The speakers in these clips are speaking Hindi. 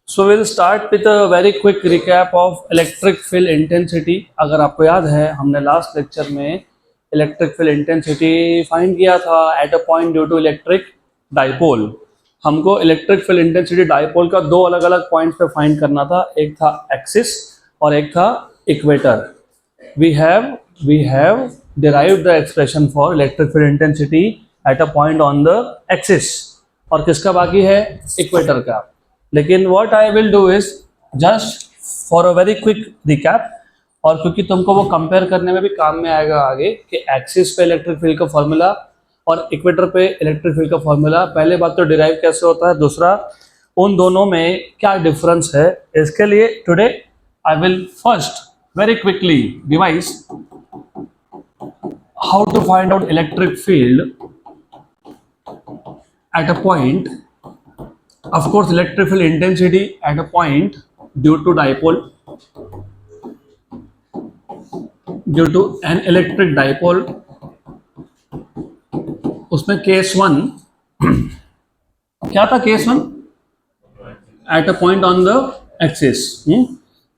So we'll start with a very quick recap of electric field intensity. अगर आपको याद है हमने लास्ट लेक्चर में इलेक्ट्रिक फील्ड इंटेंसिटी फाइंड किया था at a point due to electric dipole. हमको इलेक्ट्रिक फील्ड इंटेंसिटी डाइपोल का दो अलग अलग पॉइंट्स पे फाइंड करना था, एक था एक्सिस और एक था equator. we have derived the expression for electric field intensity at a point on the axis और किसका बाकी है, इक्वेटर का। लेकिन what I will do is just for a very quick recap, और क्योंकि तुमको वो कंपेयर करने में भी काम में आएगा आगे कि एक्सिस पे इलेक्ट्रिक फील्ड का फॉर्मूला और इक्वेटर पे इलेक्ट्रिक फील्ड का फॉर्मूला, पहले बात तो डिराइव कैसे होता है, दूसरा उन दोनों में क्या डिफरेंस है। इसके लिए today I will first very quickly devise how to find out electric field at a point, of course electric field intensity at a point due to dipole, due to an electric dipole। उसमें केस वन क्या था, case one at a point on the axis।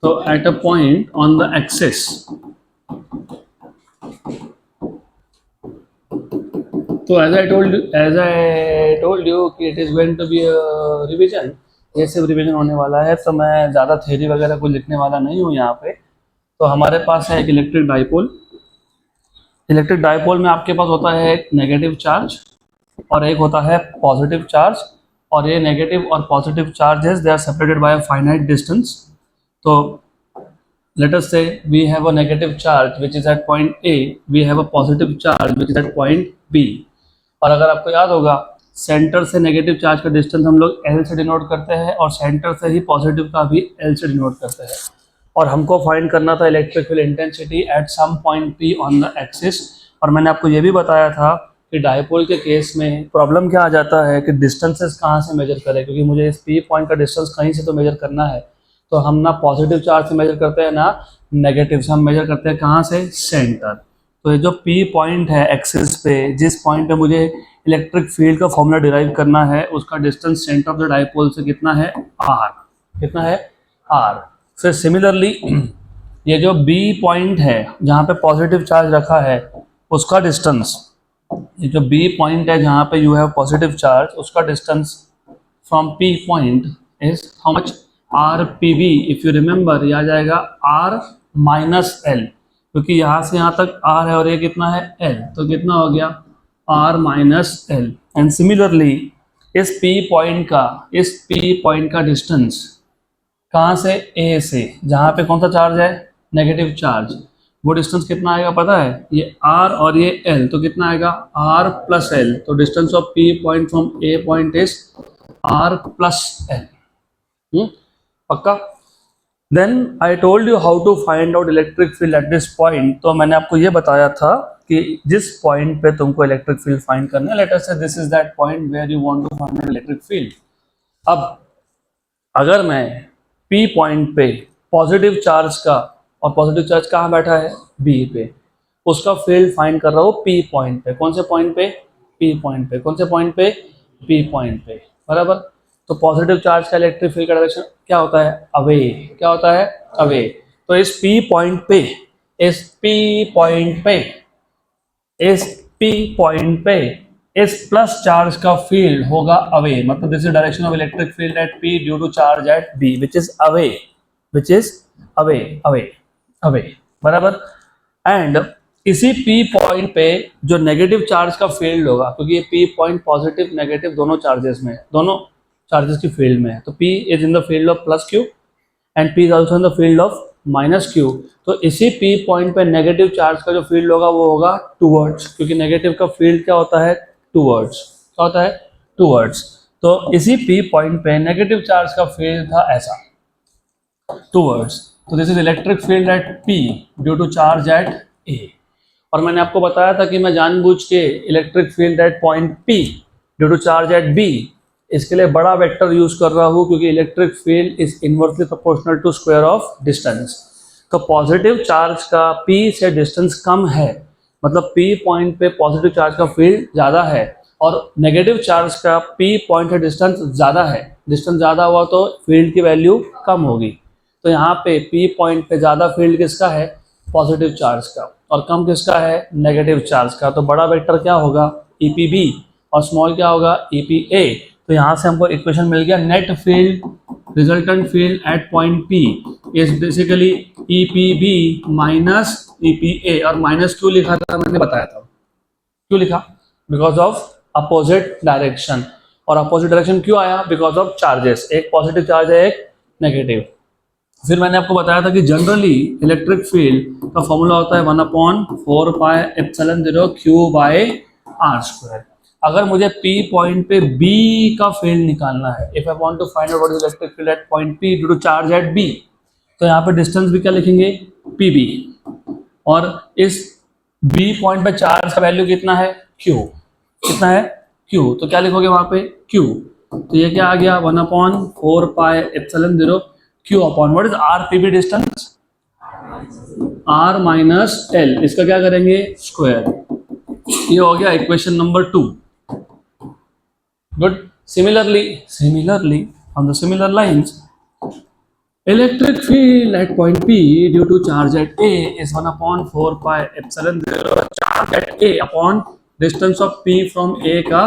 So at a point on the axis, so as I told you कि it is going to be a revision, ये सिर्फ रिविजन होने वाला है, तो मैं ज़्यादा थ्योरी वगैरह कुछ लिखने वाला नहीं हूँ यहाँ पे। तो हमारे पास है एक इलेक्ट्रिक डाइपोल। इलेक्ट्रिक डाइपोल में आपके पास होता है एक नेगेटिव चार्ज और एक होता है पॉजिटिव चार्ज, और ये नेगेटिव और positive charges they are separated by a finite distance. तो let us say we have a negative charge which is at point A, we have a positive charge which is at point B। और अगर आपको याद होगा सेंटर से नेगेटिव चार्ज का डिस्टेंस हम लोग L से डिनोट करते हैं और सेंटर से ही पॉजिटिव का भी L से डिनोट करते हैं। और हमको फाइंड करना था electric field intensity at some point P on the axis. और मैंने आपको ये भी बताया था कि डाइपोल के केस में प्रॉब्लम क्या आ जाता है कि डिस्टेंसेस कहाँ से मेजर करें, क्योंकि मुझे इस P पॉइंट का डिस्टेंस कहीं से तो मेजर करना है। तो हम ना पॉजिटिव चार्ज से मेजर करते हैं ना नेगेटिव से, हम मेजर करते हैं कहाँ से, सेंटर। तो ये जो P पॉइंट है एक्सिस पे, जिस पॉइंट पे मुझे इलेक्ट्रिक फील्ड का फॉर्मूला डिराइव करना है, उसका distance centre of the dipole से कितना है, R। कितना है, R। फिर सिमिलरली ये जो B पॉइंट है जहाँ पे पॉजिटिव चार्ज रखा है, उसका डिस्टेंस, ये जो B पॉइंट है जहाँ पे यू हैव पॉजिटिव चार्ज, उसका distance from P point is how much, RPB। If you remember, ये आ जाएगा R माइनस L, क्योंकि यहाँ से यहाँ तक R है और ये कितना है, L, तो कितना हो गया, R minus L। And similarly इस P पॉइंट का डिस्टेंस कहाँ से, A से, जहाँ पे कौन सा चार्ज है, नेगेटिव चार्ज, वो डिस्टेंस कितना आएगा पता है, ये R और ये L, तो कितना आएगा, R प्लस L। तो distance of P point from A point is R plus L। पक्का। Then I told you how to find out electric field at this point. तो मैंने आपको ये बताया था कि जिस पॉइंट पे तुमको इलेक्ट्रिक फील्ड फाइंड करना है, let us say this is that point where you want to find electric field. अब अगर मैं P पॉइंट पे पॉजिटिव चार्ज का, और पॉजिटिव चार्ज कहाँ बैठा है, B पे, उसका फील्ड फाइंड कर रहा हूँ P पॉइंट पे। कौन से पॉइंट पे, P पॉइंट पे। कौन से पॉइंट पे, P पॉइंट पे, बराबर। तो पॉजिटिव चार्ज का इलेक्ट्रिक फील्ड का डायरेक्शन क्या होता है, अवे। क्या होता है, अवे। तो इस P पॉइंट पे, इस प्लस चार्ज का फील्ड होगा अवे, मतलब this is direction of electric field at P due to charge at B which is away, बराबर। एंड इसी P पॉइंट पे जो नेगेटिव चार्ज का फील्ड होगा, क्योंकि ये P पॉइंट पॉजिटिव नेगेटिव दोनों चार्जेस में, दोनों चार्जेस की फील्ड में है, तो P is in the field of plus Q and P is also in the field of minus Q। तो इसी P पॉइंट पे नेगेटिव चार्ज का जो फील्ड होगा वो होगा टूवर्ड्स, क्योंकि नेगेटिव का फील्ड क्या होता है, टूवर्ड्स। क्या होता है, टूवर्ड्स। तो इसी P पॉइंट पे नेगेटिव चार्ज का फील्ड था ऐसा, टूवर्ड्स। तो this is electric field at P due to charge at A। और मैंने आपको बताया था कि मैं जानबूझ के electric field at point P due to charge at B, इसके लिए बड़ा वेक्टर यूज कर रहा हूँ, क्योंकि electric field is inversely proportional to square of distance. तो पॉजिटिव चार्ज का P से डिस्टेंस कम है, मतलब P पॉइंट पे पॉजिटिव चार्ज का फील्ड ज़्यादा है, और नेगेटिव चार्ज का पी पॉइंट से डिस्टेंस ज़्यादा है, डिस्टेंस ज़्यादा हुआ तो फील्ड की वैल्यू कम होगी। तो यहाँ पे पी पॉइंट पे ज़्यादा फील्ड किसका है, पॉजिटिव चार्ज का, और कम किसका है, नेगेटिव चार्ज का। तो बड़ा वेक्टर क्या होगा, ई पी बी, और स्मॉल क्या होगा, ई पी ए। तो यहाँ से हमको इक्वेशन मिल गया, net field resultant field at point P is basically E P B minus E P A. और माइनस क्यों लिखा था, मैंने बताया था क्यों लिखा, बिकॉज ऑफ अपोजिट डायरेक्शन। और अपोजिट डायरेक्शन क्यों आया, बिकॉज ऑफ चार्जेस, एक पॉजिटिव चार्ज है एक नेगेटिव। फिर मैंने आपको बताया था कि जनरली इलेक्ट्रिक फील्ड का फॉर्मूला होता है 1/4πε0 Q बाय आर स्क्वायर। अगर मुझे P पॉइंट पे B का फील्ड निकालना है, if I want to find out what is electric field at point P due to charge at B, तो यहाँ पे डिस्टेंस भी क्या लिखेंगे, PB, और इस B पॉइंट पे चार्ज का वैल्यू कितना है, Q, कितना है, Q, तो क्या लिखोगे वहां पे, Q। तो ये क्या आ गया, 1/4πε0 Q upon what is R P B distance, R minus L, इसका क्या करेंगे, स्क्वायर। ये हो गया equation number 2। Good. Similarly on the similar lines, electric field at point P due to charge at A is 1/4πε0 charge at A upon distance of P from A का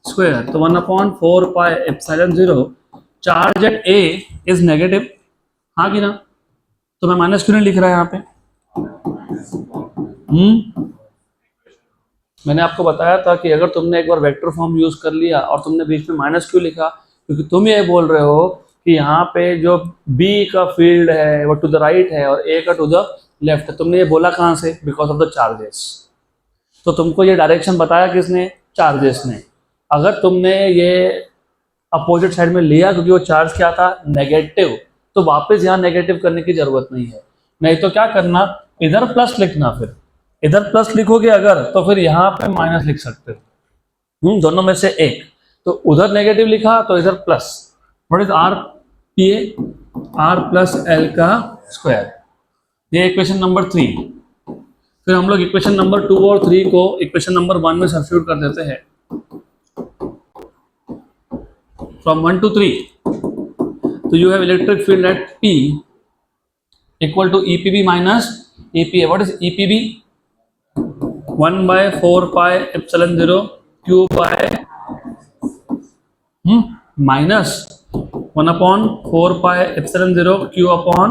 स्क्वायर। तो 1/4πε0 charge at A is negative, हाँ कि ना, तो मैं माइनस क्यों नहीं लिख रहा है यहाँ पे। मैंने आपको बताया था कि अगर तुमने एक बार वेक्टर फॉर्म यूज कर लिया और तुमने बीच में माइनस क्यों लिखा, क्योंकि तुम ये बोल रहे हो कि यहाँ पे जो B का फील्ड है वो टू द राइट है और A का टू द लेफ्ट है। तुमने ये बोला कहाँ से, बिकॉज ऑफ द चार्जेस। तो तुमको ये डायरेक्शन बताया किसने, चार्जेस ने। अगर तुमने ये अपोजिट साइड में लिया क्योंकि वो चार्ज क्या था, नेगेटिव, तो वापस यहाँ नेगेटिव करने की जरूरत नहीं है। नहीं तो क्या करना, इधर प्लस लिखना, फिर इधर प्लस लिखोगे अगर तो फिर यहाँ पे माइनस लिख सकते हो, दोनों में से एक। तो उधर नेगेटिव लिखा तो इधर plus, what is R P A, R plus L का स्क्वायर। ये इक्वेशन नंबर 3। फिर हम लोग इक्वेशन नंबर 2 और 3 को इक्वेशन नंबर 1 में सब्स्टिट्यूट कर देते हैं। फ्रॉम 1 to 3, तो you have electric field at P equal to EPB minus EPA। What is EPB, 1/4πε0 Q by minus 1/4πε0 Q upon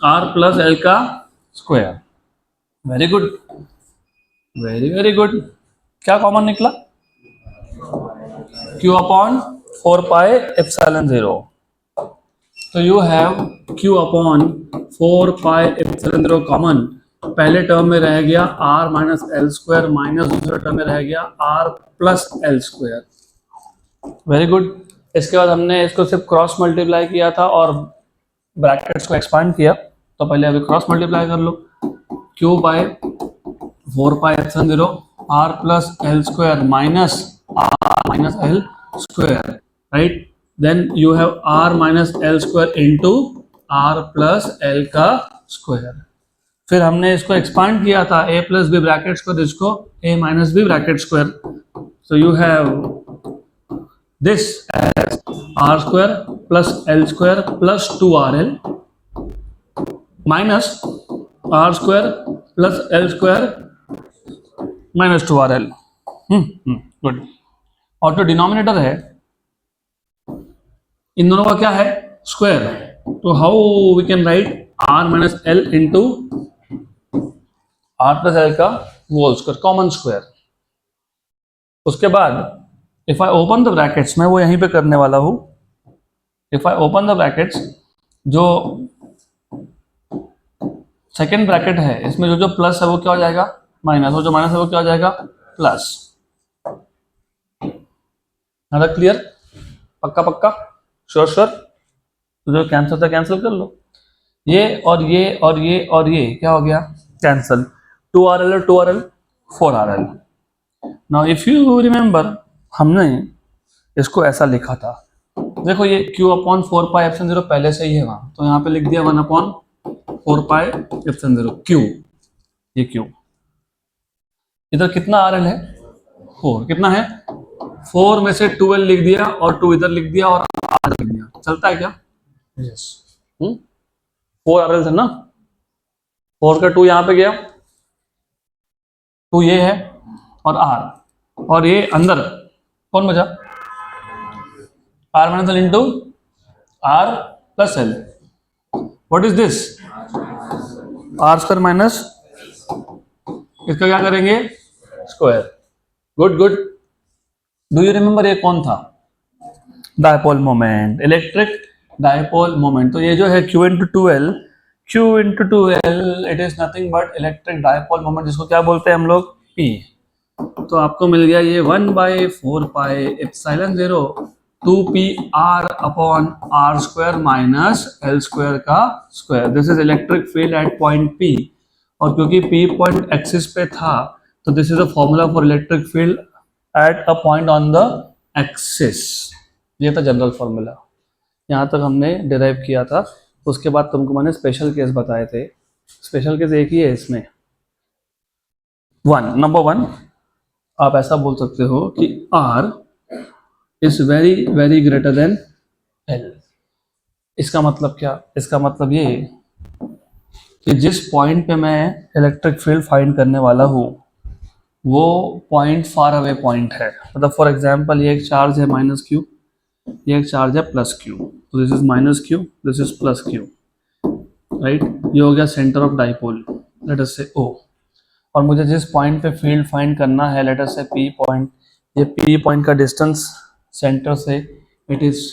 R plus L का square. Very good, very very good. क्या कॉमन निकला, Q अपॉन 4πε0। तो यू हैव Q अपॉन 4πε0 कॉमन। पहले टर्म में रह गया R minus L square, minus दूसरे टर्म में रह गया R plus L square. Very good. इसके बाद हमने इसको सिर्फ क्रॉस मल्टीप्लाई किया था और ब्रैकेट्स को एक्सपांड किया। तो पहले अभी क्रॉस मल्टीप्लाई कर लो, Q by 4πε0 R plus L square minus R minus L square, right. Then you have R minus L square into R plus L का स्क्वायर। फिर हमने इसको एक्सपांड किया था a plus B bracket square, इसको a minus B bracket square. So you have this as r square plus l square plus 2rl minus r square plus l square minus 2rl। Good. और जो डिनोमिनेटर है इन दोनों का क्या है, स्क्वायर। तो how we can write r minus L into R plus L का होल स्क्वायर, कॉमन स्क्वायर। उसके बाद if I open the brackets, मैं वो यहीं पे करने वाला हूं। If I open the brackets, जो सेकेंड ब्रैकेट है इसमें जो जो प्लस है वो क्या हो जाएगा, माइनस, और जो माइनस है वो क्या हो जाएगा, प्लस। क्लियर, पक्का पक्का, श्योर श्योर। तो जो कैंसिल था कैंसिल कर लो, ये और ये और ये और ये क्या हो गया, कैंसिल। 2rl और 2rl 4rl। Now if you remember, हमने इसको ऐसा लिखा था, देखो ये Q अपॉन 4πε0 पहले से ही है वहां, तो यहाँ पे लिख दिया 1/4πε0 Q। ये Q, इधर कितना RL है, 4 कितना है, 4 में से 12 लिख दिया और 2 इधर लिख दिया और R लिख दिया, चलता है क्या? यस। 4 RL है ना, 4 का 2 यहाँ पे गया, 2 ये है और R, और ये अंदर कौन बचा, R minus L into R plus L. What is this, R square minus, इसका क्या करेंगे, square. Good good. Do you remember ये कौन था, dipole moment, electric dipole moment. तो ये जो है Q into 2L, Q into 2L it is nothing but electric dipole moment, जिसको क्या बोलते हैं हम लोग, P। तो आपको मिल गया ये 1/4 pi epsilon 0 2p r upon r square minus L square का square. This is electric field at point P, और क्योंकि P पॉइंट एक्सिस पे था तो this is a formula for electric field at a point on the axis. ये था जनरल फॉर्मूला, यहाँ तक हमने डिराइव किया था। उसके बाद तुमको मैंने स्पेशल केस बताए थे, स्पेशल केस एक ही है इसमें, नंबर 1 आप ऐसा बोल सकते हो कि R is very very greater than L। इसका मतलब क्या, इसका मतलब ये कि जिस पॉइंट पे मैं इलेक्ट्रिक फील्ड फाइंड करने वाला हूँ वो पॉइंट फार अवे पॉइंट है। मतलब फॉर एग्जांपल ये एक चार्ज है -Q, ये एक चार्ज है +Q, तो this is -Q, this is +Q, right. ये हो गया centre of dipole, late us से O। और मुझे जिस पॉइंट पे फील्ड फाइंड करना है, let us say P point, ये P पॉइंट का डिस्टेंस सेंटर से it is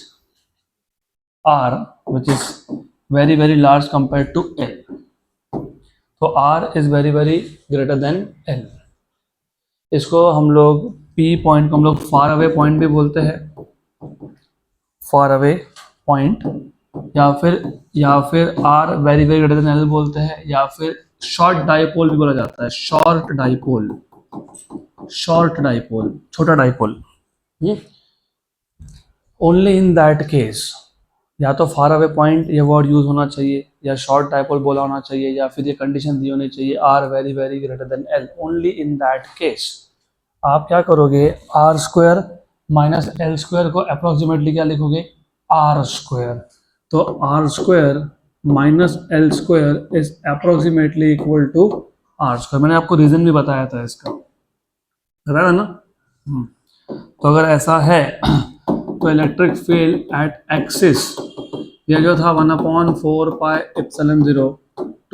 R which is very very large compare to L। तो R is very very greater than L। इसको हम लोग P पॉइंट को हम लोग फार अवे पॉइंट भी बोलते हैं, फार अवे पॉइंट, या फिर R very very greater than L बोलते हैं, या फिर शॉर्ट डाइपोल भी बोला जाता है, शॉर्ट डाइपोल, शॉर्ट डाइपोल, छोटा dipole. Only in that case या तो फार अवे पॉइंट ये वर्ड यूज होना चाहिए, या शॉर्ट डाइपोल बोला होना चाहिए, या फिर ये कंडीशन दी होनी चाहिए R very very greater than L। Only in that case आप क्या करोगे, R square minus L square को अप्रोक्सीमेटली क्या लिखोगे, R स्क्वायर। तो R square minus L square is approximately equal to R square. मैंने आपको रीजन भी बताया था इसका, बताया ना। तो अगर ऐसा है तो इलेक्ट्रिक फील्ड एट एक्सिस ये जो था 1/4 pi epsilon 0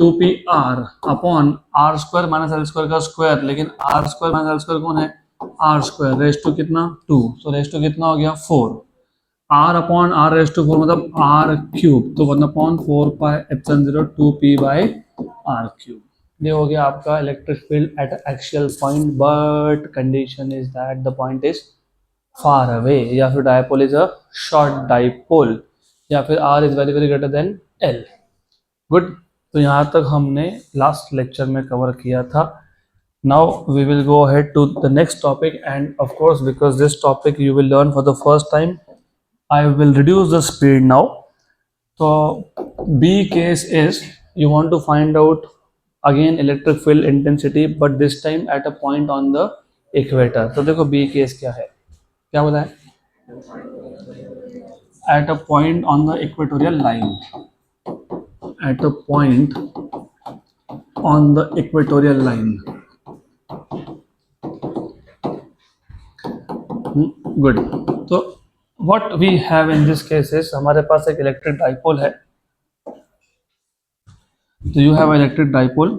2p r upon R square minus L square का स्क्वायर, लेकिन R square minus L square कौन है, R स्क्वायर, रेस टू कितना 2, तो रेस टू कितना हो गया 4, R upon R raise to 4 मतलब R क्यूब, तो 1/4 pi epsilon 0 2p by R cube. ये हो गया आपका electric field at axial point, but condition is that the point is far away, या फिर dipole is a short dipole, या फिर R is very very greater than L। Good. तो यहाँ तक हमने लास्ट लेक्चर में कवर किया था। Now we will go ahead to the next topic, and of course because this topic you will learn for the first time I will reduce the speed now. तो B case is you want to find out again electric field intensity, but this time at a point on the equator। तो देखो B case क्या है, क्या बताएं, at a point on the equatorial line, at a point on the equatorial line। Good. तो what we have in this case is हमारे पास एक इलेक्ट्रिक डाइपोल है, तो you have इलेक्ट्रिक डाइपोल।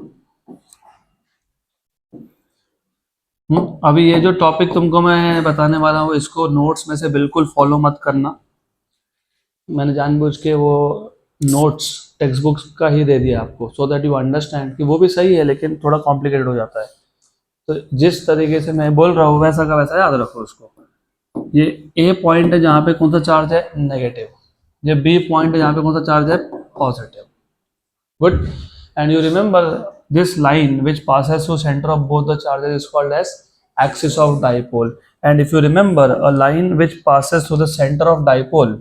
अभी ये जो टॉपिक तुमको मैं बताने वाला हूँ इसको नोट्स में से बिल्कुल फॉलो मत करना, मैंने जानबूझ के वो नोट्स टेक्स्ट बुक्स का ही दे दिया आपको, सो दैट यू अंडरस्टैंड कि वो भी सही है लेकिन थोड़ा कॉम्प्लिकेटेड हो जाता है। तो जिस तरीके से मैं बोल रहा हूँ वैसा का वैसा याद रखो उसको। ये ए पॉइंट है जहाँ पे कौन सा चार्ज है, नेगेटिव। ये बी पॉइंट है जहाँ पे कौन सा चार्ज है, positive. Good. And you remember this line which passes through center of both the charges is called as axis of dipole, and if you remember a line which passes through the center of dipole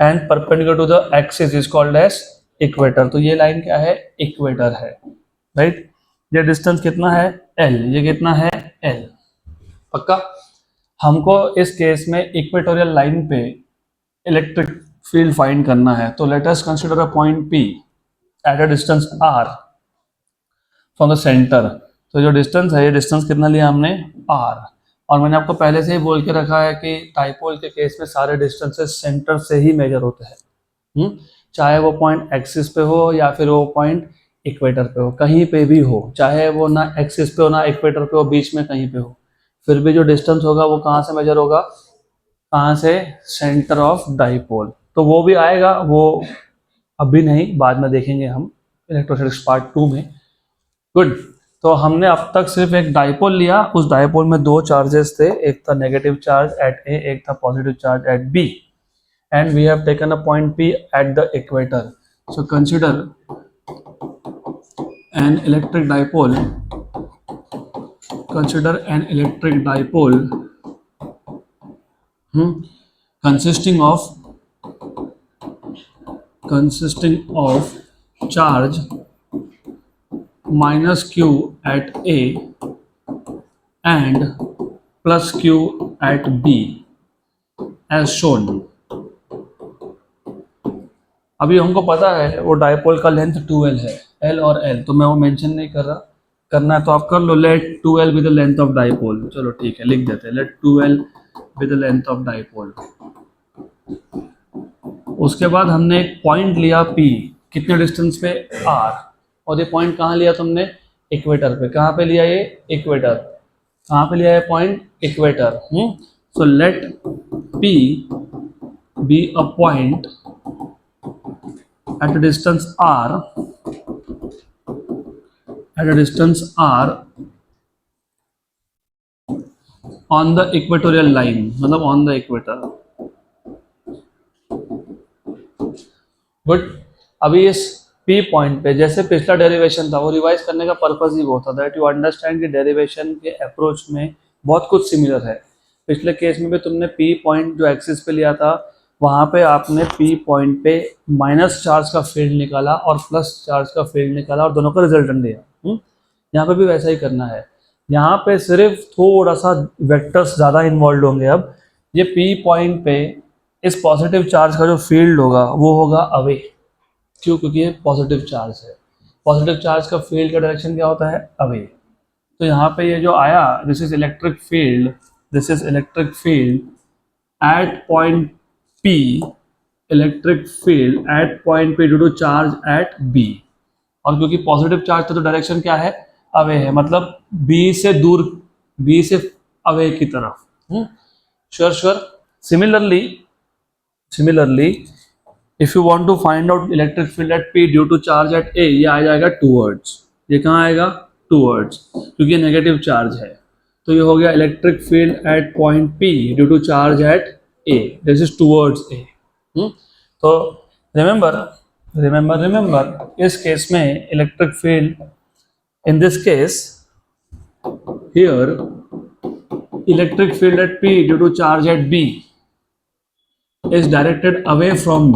and perpendicular to the axis is called as equator। तो ये लाइन क्या है, इक्वेटर है, राइट। ये डिस्टेंस कितना है L, ये कितना है L, पक्का। हमको इस केस में इक्वेटोरियल लाइन पे इलेक्ट्रिक फील्ड फाइंड करना है, तो let us consider a point P at a distance R from the centre. तो जो डिस्टेंस है, ये डिस्टेंस कितना लिया हमने, R। और मैंने आपको पहले से ही बोल के रखा है कि डाइपोल के केस में सारे डिस्टेंसेस सेंटर से ही मेजर होते हैं। चाहे वो पॉइंट एक्सिस पे हो या फिर वो पॉइंट इक्वेटर पे हो, कहीं पे भी हो, चाहे वो ना एक्सिस पे हो ना इक्वेटर पे हो, बीच में कहीं पे हो, फिर भी जो डिस्टेंस होगा वो कहाँ से मेजर होगा, कहाँ से, सेंटर ऑफ डाइपोल। तो वो भी आएगा, वो अभी नहीं, बाद में देखेंगे हम इलेक्ट्रोस्टैटिक्स पार्ट 2 में। गुड। तो हमने अब तक सिर्फ एक डाइपोल लिया, उस डाइपोल में दो चार्जेस थे, एक था नेगेटिव चार्ज एट ए, एक था positive charge at B, and we have taken a point P at the equator. So consider an electric dipole, consider an electric dipole consisting of charge minus q at A and plus q at B as shown। अभी हमको पता है वो डायपोल का लेंथ 2l है, l और l, तो मैं वो मेंशन नहीं कर रहा, करना है तो आप कर लो। Let 2l be the length of dipole, चलो ठीक है लिख देते हैं, let 2l be the length of dipole. उसके बाद हमने एक पॉइंट लिया P, कितने डिस्टेंस पे, R, और ये पॉइंट कहाँ लिया तुमने, इक्वेटर पे। कहाँ पे लिया ये, इक्वेटर। कहाँ पे लिया ये point, equator. So let P be a point at a distance r, on the equatorial line, मतलब on the equator। बट अभी इस P पॉइंट पे, जैसे पिछला डेरिवेशन था, वो रिवाइज करने का पर्पस ही वो था दैट यू अंडरस्टैंड कि डेरिवेशन के अप्रोच में बहुत कुछ सिमिलर है। पिछले केस में भी तुमने P पॉइंट जो एक्सिस पे लिया था, वहाँ पे आपने P पॉइंट पे माइनस चार्ज का फील्ड निकाला और प्लस चार्ज का फील्ड निकाला और दोनों का रिजल्टेंट दिया। यहाँ पे भी वैसा ही करना है। यहाँ पे सिर्फ थोड़ा सा वेक्टर्स ज़्यादा इन्वॉल्व होंगे। अब ये P पॉइंट पे इस पॉजिटिव चार्ज का जो फील्ड होगा वो होगा अवे। क्यों, क्योंकि ये पॉजिटिव चार्ज है। पॉजिटिव चार्ज का फील्ड का डायरेक्शन क्या होता है, अवे। तो यहाँ पे ये जो आया, this is electric field, this is electric field at point P, electric field at point P due to charge at B। और क्योंकि पॉजिटिव चार्ज था तो डायरेक्शन क्या है, अवे है, मतलब B से दूर, B से अवे की तरफ। Sure sure. Similarly if you want to find out electric field at P due to charge at A, ये आ जाएगा टूवर्ड्स। ये कहाँ आएगा, टूवर्ड्स, क्योंकि नेगेटिव चार्ज है। तो ये हो गया electric field at point P due to charge at A, this is towards A। तो रिमेंबर इस केस में electric field, in this case here electric field at P due to charge at B is directed away from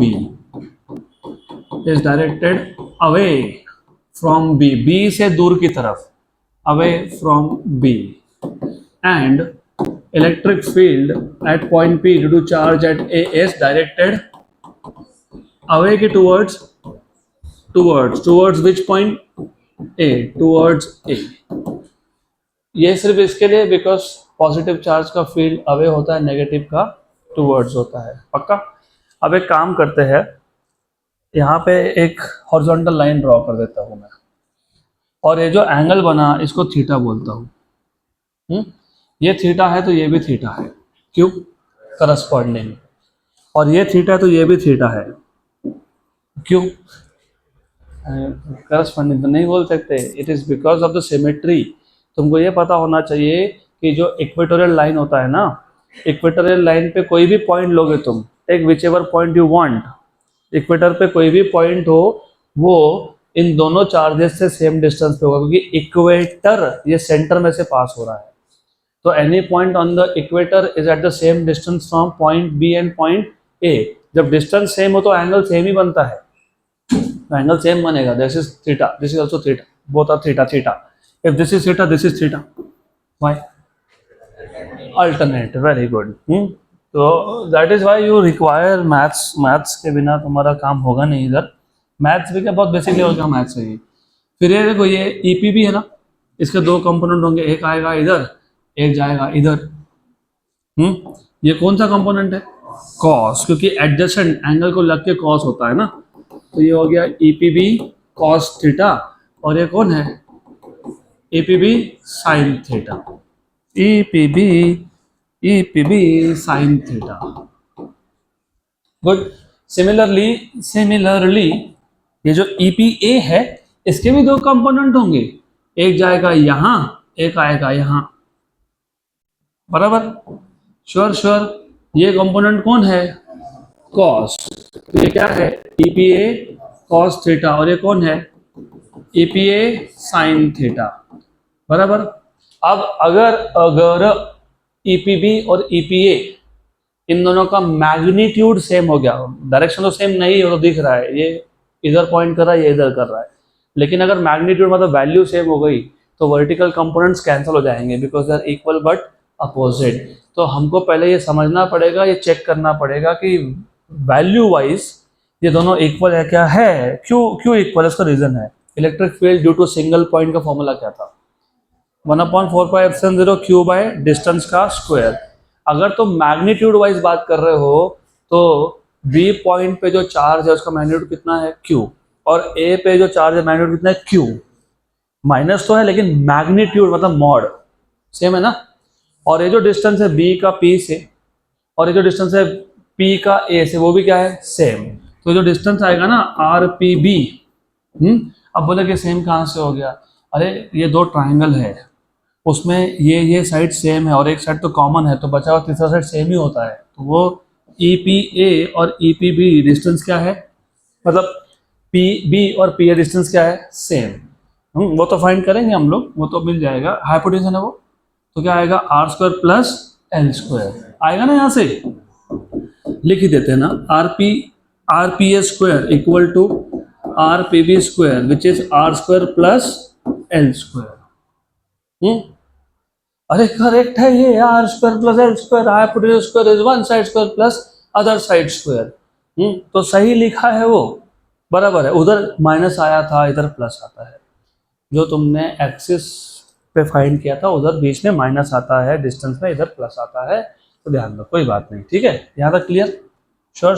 B, B से दूर की तरफ, away from B, and electric field at point P due to charge at A is directed away के towards which point, A, towards A। ये सिर्फ इसके लिए बिकॉज पॉजिटिव चार्ज का फील्ड अवे होता है, नेगेटिव का टूवर्ड्स होता है। पक्का। अब एक काम करते हैं, यहाँ पे एक हॉरिजॉन्टल लाइन ड्रॉ कर देता हूँ मैं, और ये जो एंगल बना इसको थीटा बोलता हूँ। ये थीटा है तो ये भी थीटा है, क्यों, करस्पॉन्डिंग। और ये थीटा तो ये भी थीटा है, क्यों, करस्पॉन्डिंग तो नहीं बोल सकते, it is because of the symmetry. तुमको ये पता होना चाहिए कि जो इक्वेटोरियल लाइन होता है ना, इक्वेटोरियल लाइन पे कोई भी पॉइंट लोगे तुम, take which ever point you want, equator पे कोई भी पॉइंट हो, वो इन दोनों चार्जेस से सेम डिस्टेंस पे होगा, क्योंकि इक्वेटर ये सेंटर में से पास हो रहा है। तो any point on the equator is at the same distance from point B and point A. जब डिस्टेंस सेम हो तो एंगल सेम ही बनता है, एंगल सेम बनेगा। This is theta, this is also theta, both are theta. If this is theta, this is theta. Why, alternate, very good. तो that is why you require maths. Maths के बिना तुम्हारा काम होगा नहीं इधर। मैथ्स भी क्या बहुत बेसिक लेवल का मैथ्स है ये। फिर ये देखो, ये ईपीबी है ना, इसके दो कंपोनेंट होंगे, एक आएगा इधर, एक जाएगा इधर। ये कौन सा कंपोनेंट है? कॉस, क्योंकि एडजेसेंट एंगल को लग के कॉस होता है ना। तो ये हो गया ईपीबी कॉस थीटा, और ये कौन है? EPB sine theta. EPB sine theta. Good. Similarly ये जो ईपीए है, इसके भी दो कंपोनेंट होंगे, एक जाएगा यहां, एक आएगा यहां, बराबर? श्योर। ये कंपोनेंट कौन है? कॉस। तो ये क्या है? ईपीए कॉस थीटा, और ये कौन है? ईपीए साइन थीटा, बराबर। अब अगर ईपीबी और ईपीए इन दोनों का मैग्नीट्यूड सेम हो गया, डायरेक्शन तो सेम नहीं है, वो तो दिख रहा है, ये इधर पॉइंट कर रहा है, ये इधर कर रहा है, लेकिन अगर मैग्नीट्यूड मतलब वैल्यू सेम हो गई तो वर्टिकल कंपोनेंट्स कैंसिल हो जाएंगे, because they are equal but opposite. तो हमको पहले ये समझना पड़ेगा, ये चेक करना पड़ेगा कि वैल्यू वाइज ये दोनों इक्वल है क्या है। क्यों इक्वल है? इसका रीजन है electric field due to single point का फॉर्मूला क्या था? 1/4πε0 क्यू बाय डिस्टेंस का स्क्वायर। अगर तो मैग्नीट्यूड वाइज बात कर रहे हो तो बी पॉइंट पे जो चार्ज है उसका मैग्नीट्यूड कितना है? क्यू। और ए पे जो चार्ज है मैग्नीट्यूड कितना है? क्यू। माइनस तो है लेकिन मैग्नीट्यूड मतलब मॉड सेम है ना। और ये जो डिस्टेंस है बी का पी से, और ये जो डिस्टेंस है पी का ए से, वो भी क्या है? सेम। तो जो डिस्टेंस आएगा ना आर पी बी, अब बोले कि सेम कहाँ से हो गया? अरे ये दो ट्राइंगल है, उसमें ये साइड सेम है और एक साइड तो कॉमन है, तो बचा हुआ तीसरा साइड सेम ही होता है। तो वो EPA और EPB डिस्टेंस क्या है? मतलब PB और PA डिस्टेंस क्या है? सेम। वो तो फाइंड करेंगे हम लोग, वो तो मिल जाएगा। हाइपोटेन्यूज है वो, तो क्या आएगा? r² प्लस l² आएगा ना। यहाँ से लिख ही देते हैं ना, RPA² equal to RPB² which is r² plus l²। अरे करेक्ट है ये, r² plus l², hypotenuse square is one side square plus other side square. तो सही लिखा है वो, बराबर है। उधर माइनस आया था, इधर प्लस आता है। जो तुमने एक्सिस पे फाइंड किया था उधर बीच में माइनस आता है डिस्टेंस में, इधर प्लस आता है, तो ध्यान दो, कोई बात नहीं, ठीक है। यहाँ तक clear? Sure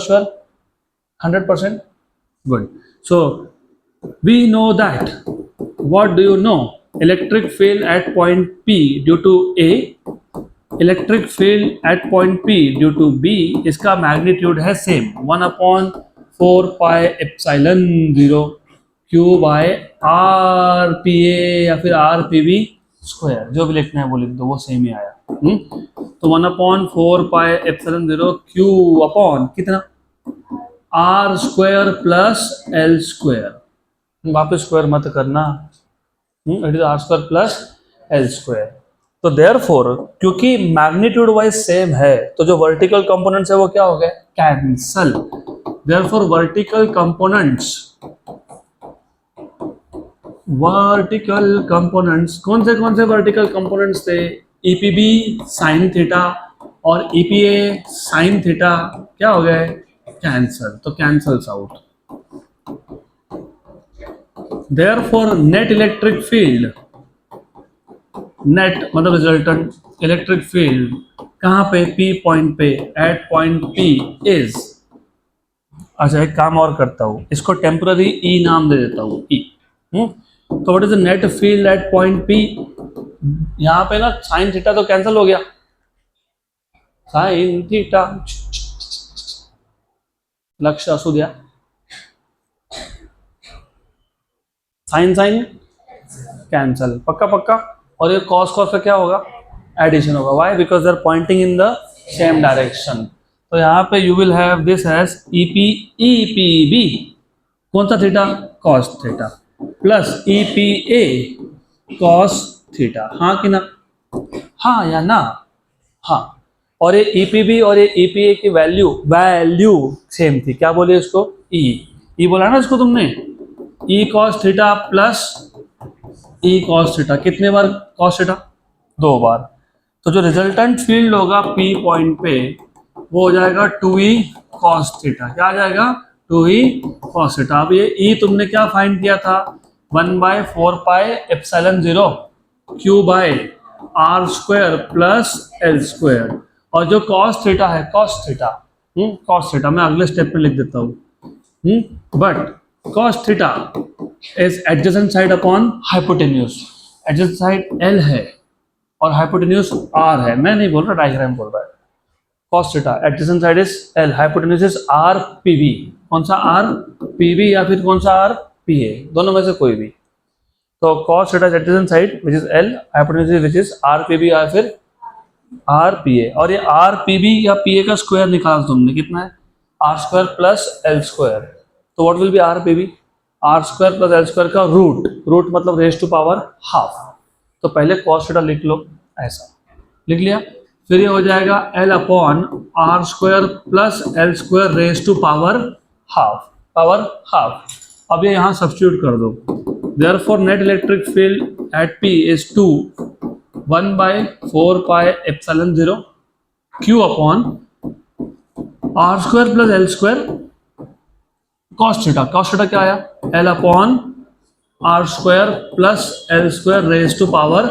100%? Good. So we know that, what do you know? Electric field at point P due to A, electric field at point P due to B, इसका मैग्नीट्यूड है सेम 1/4πε0 क्यू बाय RPA या फिर RPB², जो भी लिखना है वो लिख दो, वो सेम ही आया। तो 1/4πε0 क्यू अपॉन कितना? r² plus l²। वापस स्क्वायर मत करना, it is r² plus l²। तो देयरफॉर क्योंकि मैग्नीट्यूड वाइज सेम है, तो जो वर्टिकल कंपोनेंट्स है वो क्या हो गए? कैंसल। देयरफॉर वर्टिकल कंपोनेंट्स कौन से वर्टिकल कंपोनेंट्स थे? EPB साइन थीटा और EPA साइन थीटा क्या हो गए? कैंसल। तो cancels out. Therefore, net electric field, net मतलब रिजल्टेंट इलेक्ट्रिक फील्ड कहाँ पे? P पॉइंट पे, एट पॉइंट P इज, अच्छा एक काम और करता हूँ, इसको टेम्पररी E नाम दे देता हूँ, E। तो what is the net field at point P? यहाँ पे ना साइन थीटा तो कैंसिल हो गया, साइन थीटा, लक्ष्य असू दिया, साइन कैंसल, पक्का। और ये कॉस का क्या होगा? एडिशन होगा। Why? Because they are pointing in the same direction. तो यहाँ पे you will have this as EPB कौन सा theta? Cos theta plus EPA cos theta. हाँ कि ना? हाँ या ना? हाँ। और ये EPB और ये EPA की वैल्यू सेम थी। क्या बोले इसको? E बोला ना इसको तुमने, E cos theta plus E cos theta. कितने बार cos थीटा? 2 बार। तो जो रिजल्टेंट फील्ड होगा P पॉइंट पे वो हो जाएगा 2E cos थीटा। क्या आ जाएगा? 2E cos theta. अब ये E तुमने क्या फाइंड किया था? 1/4πε0 Q by R square plus L square. और जो cos थीटा है, cos थीटा मैं अगले स्टेप में लिख देता हूँ। But cos theta is adjacent side upon hypotenuse. Adjacent side L है और हाइपोटेन्यूज R है। मैं नहीं बोल रहा, डायग्राम बोल रहा है। cos theta adjacent side is L, hypotenuse is R PV। कौन सा R? PV या फिर कौन सा R? PA, दोनों में से कोई भी। तो cos theta is adjacent side which is L, hypotenuse which is R PV या फिर R PA। और ये R PV या PA का स्क्वायर निकाला तुमने, कितना है? R square plus L square. तो what will be R PV? R square plus L square का रूट मतलब रेज टू पावर हाफ। तो पहले cos थीटा लिख लो, ऐसा लिख लिया। फिर ये हो जाएगा L upon R square plus L square raise to power half. अब ये यहाँ सब्स्टिट्यूट कर दो। Therefore net electric field at P is 1/4πε0 Q upon R square plus L square cos theta. cos theta क्या आया? L upon R square plus L square raise to power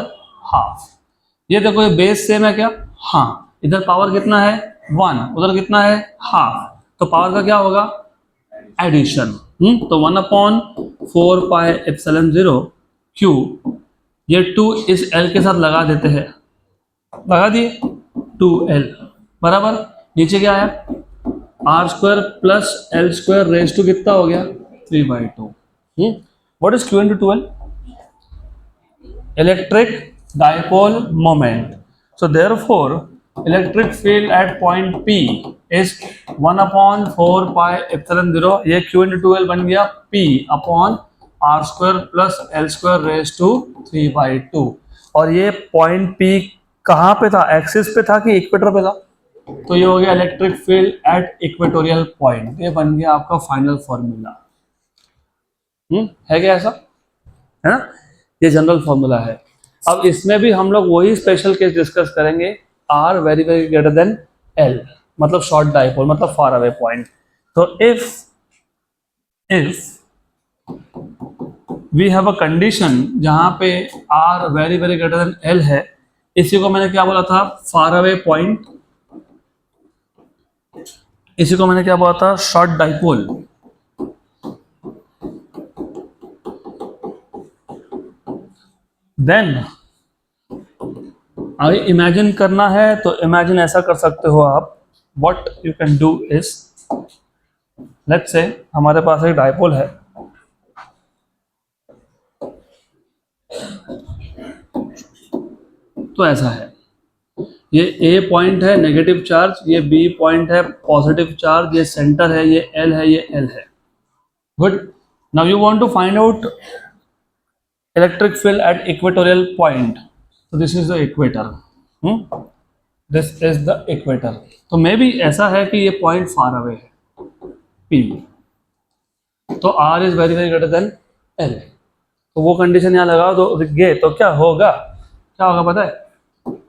half. ये देखो ये बेस सेम है क्या? हाँ। इधर पावर कितना है? 1, उधर कितना है? हाफ। तो पावर का क्या होगा? एडिशन। तो 1/4πε0 Q, ये 2 इस L के साथ लगा देते हैं, लगा दिए 2L बराबर। नीचे क्या आया? R square plus L square raise to कितना हो गया? 3/2। What is Q into 2L? Electric dipole moment. So therefore electric field at point P is 1/4πε0, ये Q into 2L बन गया P upon R square plus L square raise to 3/2। और ये पॉइंट P कहाँ पे था? एक्सिस पे था कि इक्वेटर पे था? तो ये हो गया electric field at equatorial point. ये बन गया आपका फाइनल फॉर्मूला। है क्या ऐसा? है ना? ये जनरल फॉर्मूला है। अब इसमें भी हम लोग वही स्पेशल केस डिस्कस करेंगे, R very very greater than L, मतलब शॉर्ट डाइपोल, मतलब फार अवे पॉइंट। तो if we have a condition जहां पे R very very greater than L है, इसी को मैंने क्या बोला था? Far away point. इसी को मैंने क्या बोला था? Short dipole. देन अगर इमेजिन करना है तो इमेजिन ऐसा कर सकते हो आप। What you can do is, let's say हमारे पास एक डाइपोल है, तो ऐसा है, ये A पॉइंट है नेगेटिव चार्ज, ये B पॉइंट है पॉजिटिव चार्ज, ये सेंटर है, ये L है, ये L है। Good. Now you want to find out electric field at equatorial point. तो this is the equator. This is the equator. तो मे भी ऐसा है कि ये पॉइंट फार अवे है P, तो R is very very greater than L। तो वो कंडीशन यहाँ लगाओ तो क्या होगा? पता है?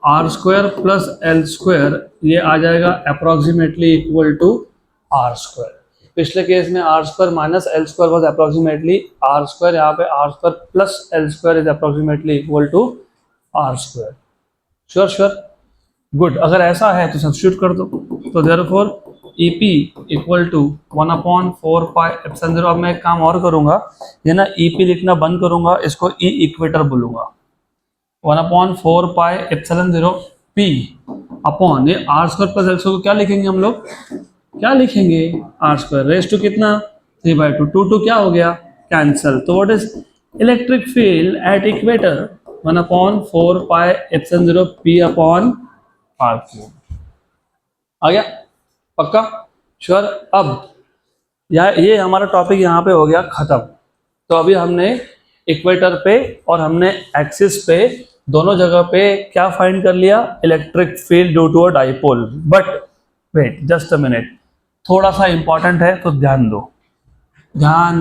R square plus L square ये आ जाएगा approximately equal to R square. पिछले केस में R square minus L square was approximately R square, यहाँ पे R square plus L square is approximately equal to R square. Sure good. अगर ऐसा है तो सब्स्टिट्यूट कर दो। तो देयरफॉर EP इक्वल टू 1/4πε0। अब मैं एक काम और करूंगा, ये ना EP लिखना बंद करूंगा, इसको E इक्वेटर बोलूंगा। 1/4πε0 P अपॉन ये R square plus L square को क्या लिखेंगे हम लोग? क्या लिखेंगे? R स्क्वायर रेज टू कितना? 3/2। 2 क्या हो गया? कैंसल। तो what is electric field at equator? 1/4πε0 P upon R cube. आ गया? पक्का? श्योर। अब ये हमारा टॉपिक यहाँ पे हो गया खत्म। तो अभी हमने इक्वेटर पे और हमने एक्सिस पे दोनों जगह पे क्या फाइंड कर लिया? Electric field due to a dipole. But wait just a minute, थोड़ा सा इंपॉर्टेंट है तो ध्यान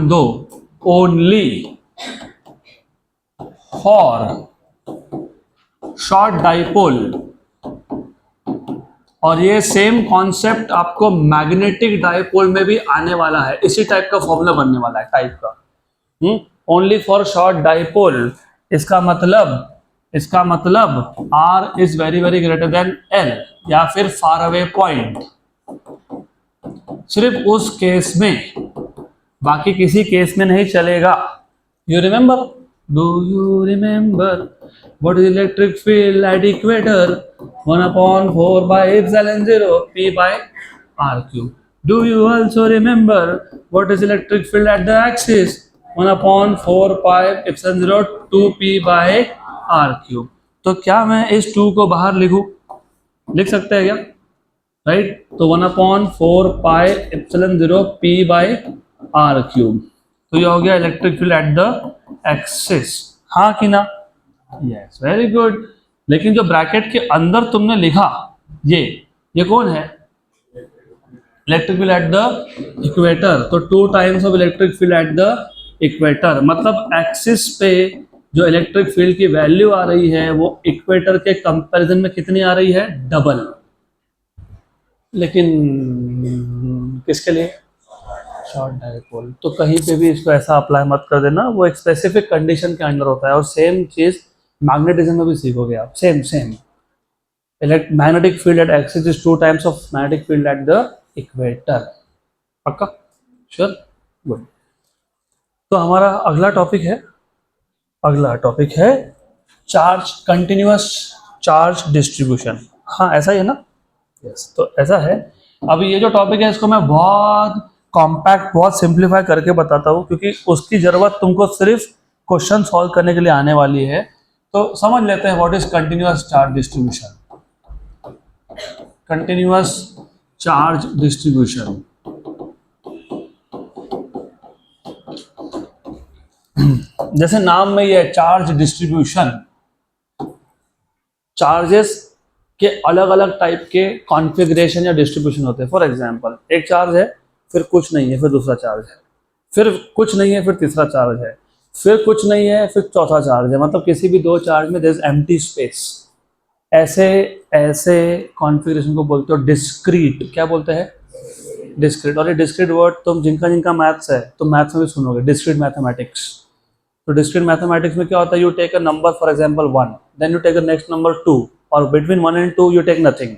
दो। ओनली फॉर शॉर्ट डाइपोल और ये सेम कॉन्सेप्ट आपको मैग्नेटिक डाइपोल में भी आने वाला है, इसी टाइप का फॉर्मूला बनने वाला है टाइप का। ओनली फॉर शॉर्ट डाइपोल, इसका मतलब R is very very greater than L, या फिर फार अवे पॉइंट, सिर्फ उस केस में, बाकी किसी केस में नहीं चलेगा। You remember, do you remember what is electric field at equator, 1/4 by epsilon 0 P by R cube. Do you also remember what is electric field at the axis, 1/4 pi epsilon 0 2P by R cube. तो क्या मैं इस 2 को बाहर लिख सकते हैं क्या? राइट, तो 1/4 pi epsilon 0 P by R cube. तो ये हो गया electric field at the axis, हाँ कि ना? Yes, very good. लेकिन जो ब्रैकेट के अंदर तुमने लिखा ये कौन है? Electric field at the equator. तो 2 times of electric field at the equator, मतलब एक्सिस पे जो इलेक्ट्रिक फील्ड की वैल्यू आ रही है वो इक्वेटर के कंपैरिजन में कितनी आ रही है? डबल। लेकिन किसके लिए? Short dipole. तो कहीं पे भी इसको ऐसा अप्लाई मत कर देना, वो एक स्पेसिफिक कंडीशन के अंडर होता है। और सेम चीज मैग्नेटिज्म में भी सीखोगे आप, same magnetic field at axis is 2 times of magnetic field at the equator. पक्का? Sure, good. तो हमारा अगला टॉपिक है चार्ज, कंटिन्यूअस चार्ज डिस्ट्रीब्यूशन। हाँ, ऐसा ही है ना? यस, तो ऐसा है। अभी ये जो टॉपिक है इसको मैं बहुत कॉम्पैक्ट, बहुत सिंप्लीफाई करके बताता हूँ, क्योंकि उसकी जरूरत तुमको सिर्फ क्वेश्चन सॉल्व करने के लिए आने वाली है। तो समझ लेते हैं what is continuous charge distribution. Continuous charge distribution, जैसे नाम में ये चार्ज डिस्ट्रीब्यूशन, चार्जेस के अलग अलग टाइप के कॉन्फ़िगरेशन या डिस्ट्रीब्यूशन होते हैं। फॉर एग्जांपल, एक चार्ज है, फिर कुछ नहीं है, फिर दूसरा चार्ज है, फिर कुछ नहीं है, फिर तीसरा चार्ज है, फिर कुछ नहीं है, फिर चौथा चार्ज है। मतलब किसी भी 2 चार्ज में देयर इज एम्प्टी स्पेस। ऐसे कॉन्फ़िगरेशन को बोलते हो डिस्क्रीट। क्या बोलते हैं? डिस्क्रीट। और ये डिस्क्रीट वर्ड तुम जिनका मैथ्स है तो मैथ्स में भी सुनोगे, डिस्क्रीट मैथमेटिक्स। तो डिस्क्रीट मैथमेटिक्स में क्या होता है? You take a number, for example 1, then you take a next number 2, और between 1 and 2 you take nothing,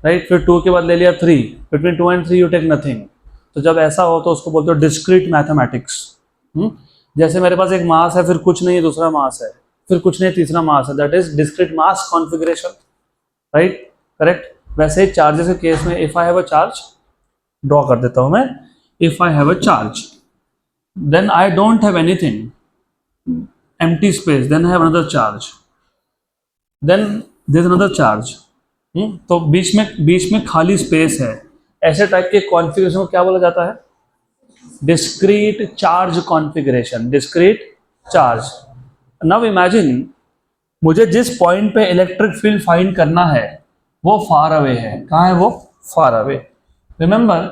right? फिर 2 के बाद ले लिया 3, between 2 and 3 you take nothing. तो जब ऐसा हो तो उसको बोलते हो डिस्क्रीट मैथमेटिक्स। जैसे मेरे पास एक मास है, फिर कुछ नहीं है, दूसरा मास है, फिर कुछ नहीं, तीसरा मास है, that is discrete mass configuration, right? Correct. वैसे ही चार्जेस के केस में, if I have a charge, draw कर देता हूं मैं, if I have a charge, then I don't have anything, empty space, then I have another charge, then there's another charge. तो बीच में खाली स्पेस है। ऐसे टाइप के कॉन्फ़िगरेशन को क्या बोला जाता है? Discrete charge configuration, discrete charge. Now imagine, मुझे जिस पॉइंट पे इलेक्ट्रिक फील्ड फाइंड करना है वो फार अवे है। कहाँ है वो? Far away. रिमेंबर,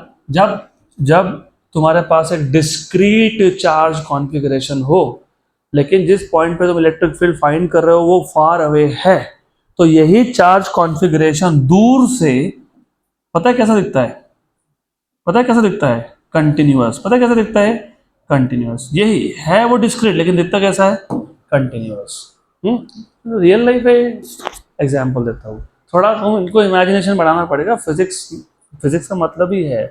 जब तुम्हारे पास एक डिस्क्रीट चार्ज कॉन्फ़िगरेशन हो, लेकिन जिस पॉइंट पे तुम इलेक्ट्रिक फील्ड फाइंड कर रहे हो वो फार अवे है, तो यही चार्ज कॉन्फ़िगरेशन दूर से पता है कैसा दिखता है? कंटिन्यूअस। पता है कैसा दिखता है? कंटिन्यूअस। यही है वो डिस्क्रीट, लेकिन दिखता कैसा है? कंटिन्यूअस। रियल लाइफ है, एग्जाम्पल देता हूँ। थोड़ा इनको इमेजिनेशन बढ़ाना पड़ेगा। फिजिक्स का मतलब ही है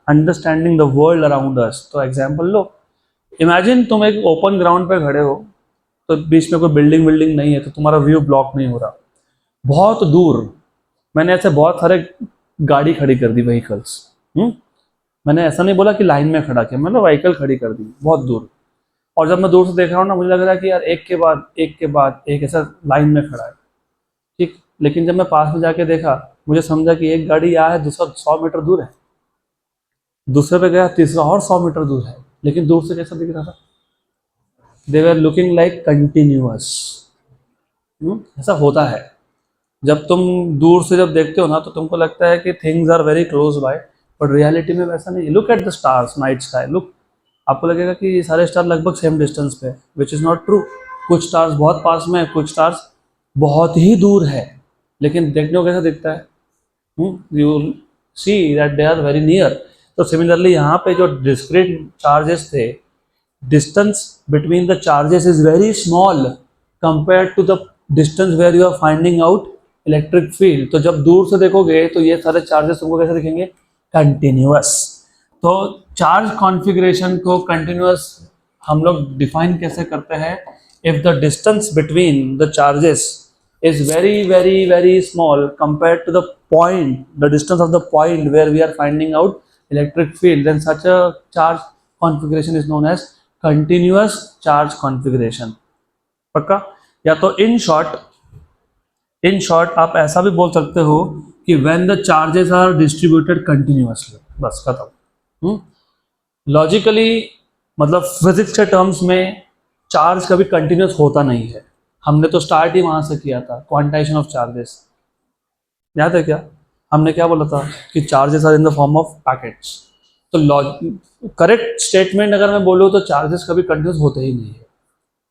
understanding the world around us. तो एग्जाम्पल लो, इमेजिन तुम एक ओपन ग्राउंड पे खड़े हो, तो बीच में कोई बिल्डिंग नहीं है, तो तुम्हारा व्यू ब्लॉक नहीं हो रहा। बहुत दूर मैंने ऐसे बहुत सारे गाड़ी खड़ी कर दी, व्हीकल्स। मैंने ऐसा नहीं बोला कि लाइन में खड़ा किया, मैंने व्हीकल खड़ी कर दी बहुत दूर। और जब मैं दूर से देख रहा हूँ ना, मुझे लग रहा है कि यार एक के बाद एक ऐसा लाइन में खड़ा है, ठीक। लेकिन जब मैं पास में जाके देखा, मुझे समझा कि एक गाड़ी यहाँ है, दूसरा 100 मीटर दूर है, दूसरे पे गया, तीसरा और 100 मीटर दूर है, लेकिन दूर से कैसा दिख रहा था? दे वर लुकिंग लाइक कंटिन्यूअस। ऐसा होता है, जब तुम दूर से जब देखते हो ना, तो तुमको लगता है कि things are very close by, but reality में वैसा नहीं। Look at the stars, night sky, look, आपको लगेगा कि सारे स्टार लगभग सेम डिस्टेंस पे, विच इज़ नॉट ट्रू। कुछ स्टार्स बहुत पास में है, कुछ स्टार्स बहुत ही दूर है, लेकिन देखने को कैसा दिखता है? You see that they are very near. तो सिमिलरली यहाँ पे जो डिस्क्रीट चार्जेस थे, distance between the charges is very small compared to the distance where you are finding out electric field। तो जब दूर से देखोगे तो ये सारे चार्जेस तुमको कैसे दिखेंगे, कंटिन्यूअस। तो चार्ज कॉन्फ़िगरेशन को कंटिन्यूअस हम लोग डिफाइन कैसे करते हैं, if the distance between the charges is very very very small compared to the point, the distance of the point where we are finding out electric field, then such a charge configuration is known as continuous charge configuration। पक्का? या तो इन शॉर्ट आप ऐसा भी बोल सकते हो कि when the charges are distributed continuously, बस खत्म। लॉजिकली मतलब फिजिक्स के टर्म्स में चार्ज कभी कंटिन्यूस होता नहीं है। हमने तो स्टार्ट ही वहां से किया था, क्वांटाइजेशन ऑफ चार्जेस, याद है क्या? हमने क्या बोला था कि charges are in the form of packets. तो करेक्ट स्टेटमेंट अगर मैं बोलूँ तो चार्जेस कभी कंटिन्यूस होते ही नहीं है,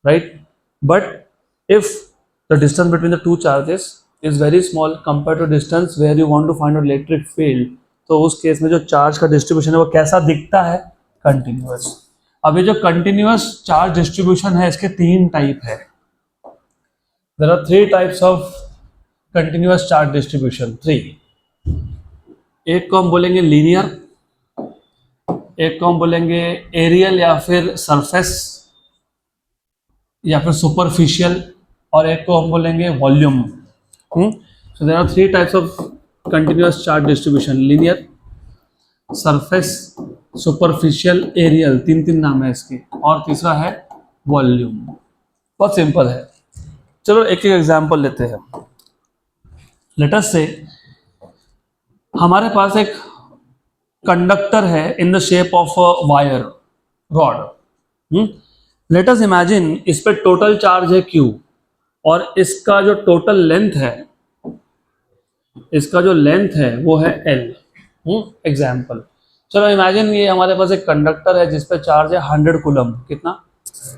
right? But if the distance between the two charges is very small compare to distance where you want to find out electric field, तो उस केस में जो चार्ज का डिस्ट्रीब्यूशन है वो कैसा दिखता है, कंटिन्यूस। अब ये जो कंटिन्यूस चार्ज डिस्ट्रीब्यूशन है इसके तीन टाइप है। There are three types of continuous charge distribution, three। एक को हम बोलेंगे लीनियर, एक को हम बोलेंगे एरियल या फिर सरफेस या फिर सुपरफिशियल, और एक को हम बोलेंगे volume. So there are three types of continuous charge distribution, linear, surface, superficial, aerial, तीन तीन नाम है इसके, और तीसरा है वॉल्यूम। बहुत सिंपल है। चलो एक एक एग्जांपल लेते हैं। लेट अस से हमारे पास एक कंडक्टर है in the shape of a wire rod. Let us imagine इस पे टोटल चार्ज है Q, और इसका जो टोटल लेंथ है, इसका जो लेंथ है वो है L। एग्जाम्पल, चलो इमेजिन ये हमारे पास एक कंडक्टर है जिस पे चार्ज है 100 कूलम। कितना?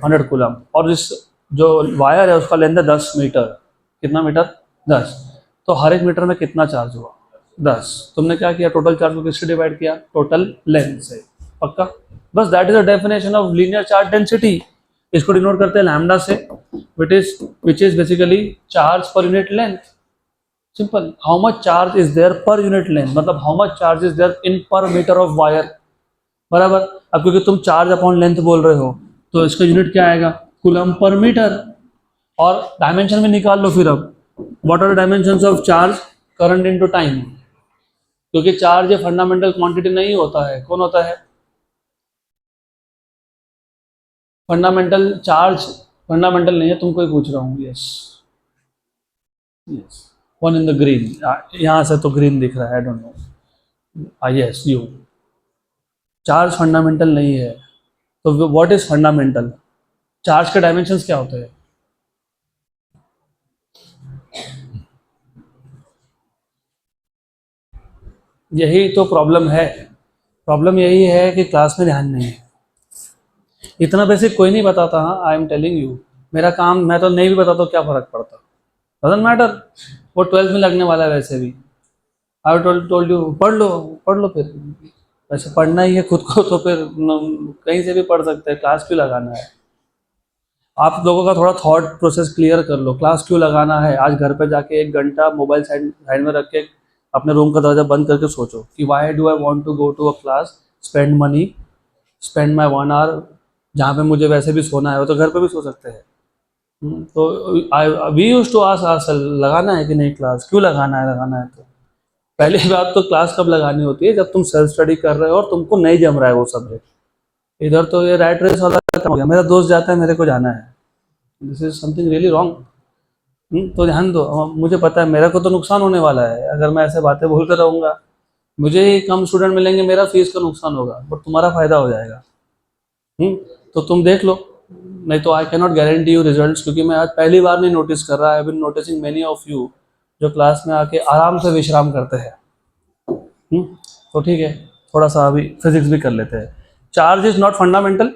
100 कूलम। और इस जो वायर है उसका लेंथ है 10 मीटर। कितना मीटर? 10। तो हर एक मीटर में कितना चार्ज हुआ? 10। तुमने क्या किया, टोटल चार्ज को किससे डिवाइड किया? टोटल लेंथ से। पक्का? बस that is the definition of linear charge density. इसको डिनोट करते हैं लैम्डा से, which is basically charge per unit length. Simple, how much charge is there per unit length, मतलब how much charge is there in per metre of wire, बराबर। अब क्योंकि तुम चार्ज अपॉन लेंथ बोल रहे हो तो इसका यूनिट क्या आएगा? Coulomb per metre. और डायमेंशन में निकाल लो फिर। अब what are the dimensions of charge? Current into time. क्योंकि चार्ज फंडामेंटल क्वांटिटी नहीं होता है, कौन होता है? फंडामेंटल चार्ज फंडामेंटल नहीं है, तुमको ही पूछ रहा हूँ। Yes yes, one in the green. यहाँ से तो ग्रीन दिख रहा है, I don't know. Yes, you. Charge fundamental नहीं है, तो व्हाट इज फंडामेंटल? चार्ज के डायमेंशंस क्या होते हैं? यही तो प्रॉब्लम है। प्रॉब्लम यही है कि क्लास में ध्यान नहीं है। इतना बेसिक कोई नहीं बताता। हाँ, आई एम टेलिंग यू, मेरा काम, मैं तो नहीं भी बताता तो क्या फर्क पड़ता, डजंट मैटर। वो 12th में लगने वाला है वैसे भी। आई टोल्ड यू, पढ़ लो फिर। वैसे पढ़ना ही है खुद को तो फिर कहीं से भी पढ़ सकते हैं, क्लास क्यों लगाना है? आप लोगों का थोड़ा थॉट प्रोसेस क्लियर कर लो। क्लास क्यों लगाना है? आज घर पे जाके 1 घंटा मोबाइल साइड में रख के अपने रूम का दरवाजा बंद करके सोचो कि why do I want to go to a class, spend money, spend my 1 hour, जहाँ पे मुझे वैसे भी सोना है, वो तो घर पे भी सो सकते हैं। तो we used to ask ourself, लगाना है कि नहीं क्लास? क्यों लगाना है? लगाना है तो पहली बात तो क्लास कब लगानी होती है? जब तुम सेल्फ स्टडी कर रहे हो और तुमको नहीं जम रहा है वो सब्जेक्ट। इधर तो ये रैट रेस वाला काम हो गया, मेरा दोस्त जाता है मेरे को जाना है, this is something really wrong. तो ध्यान दो। मुझे पता है मेरे को तो नुकसान होने वाला है अगर मैं ऐसे बातें बोलते रहूँगा। मुझे ही कम स्टूडेंट मिलेंगे, मेरा फीस का नुकसान होगा, बट तुम्हारा फायदा हो जाएगा। तो तुम देख लो, नहीं तो I can not guarantee you results, क्योंकि मैं आज पहली बार नहीं नोटिस कर रहा। I been noticing many of you जो क्लास में आके आराम से विश्राम करते हैं। तो ठीक है, थोड़ा सा अभी फिजिक्स भी कर लेते हैं। Charge is not fundamental,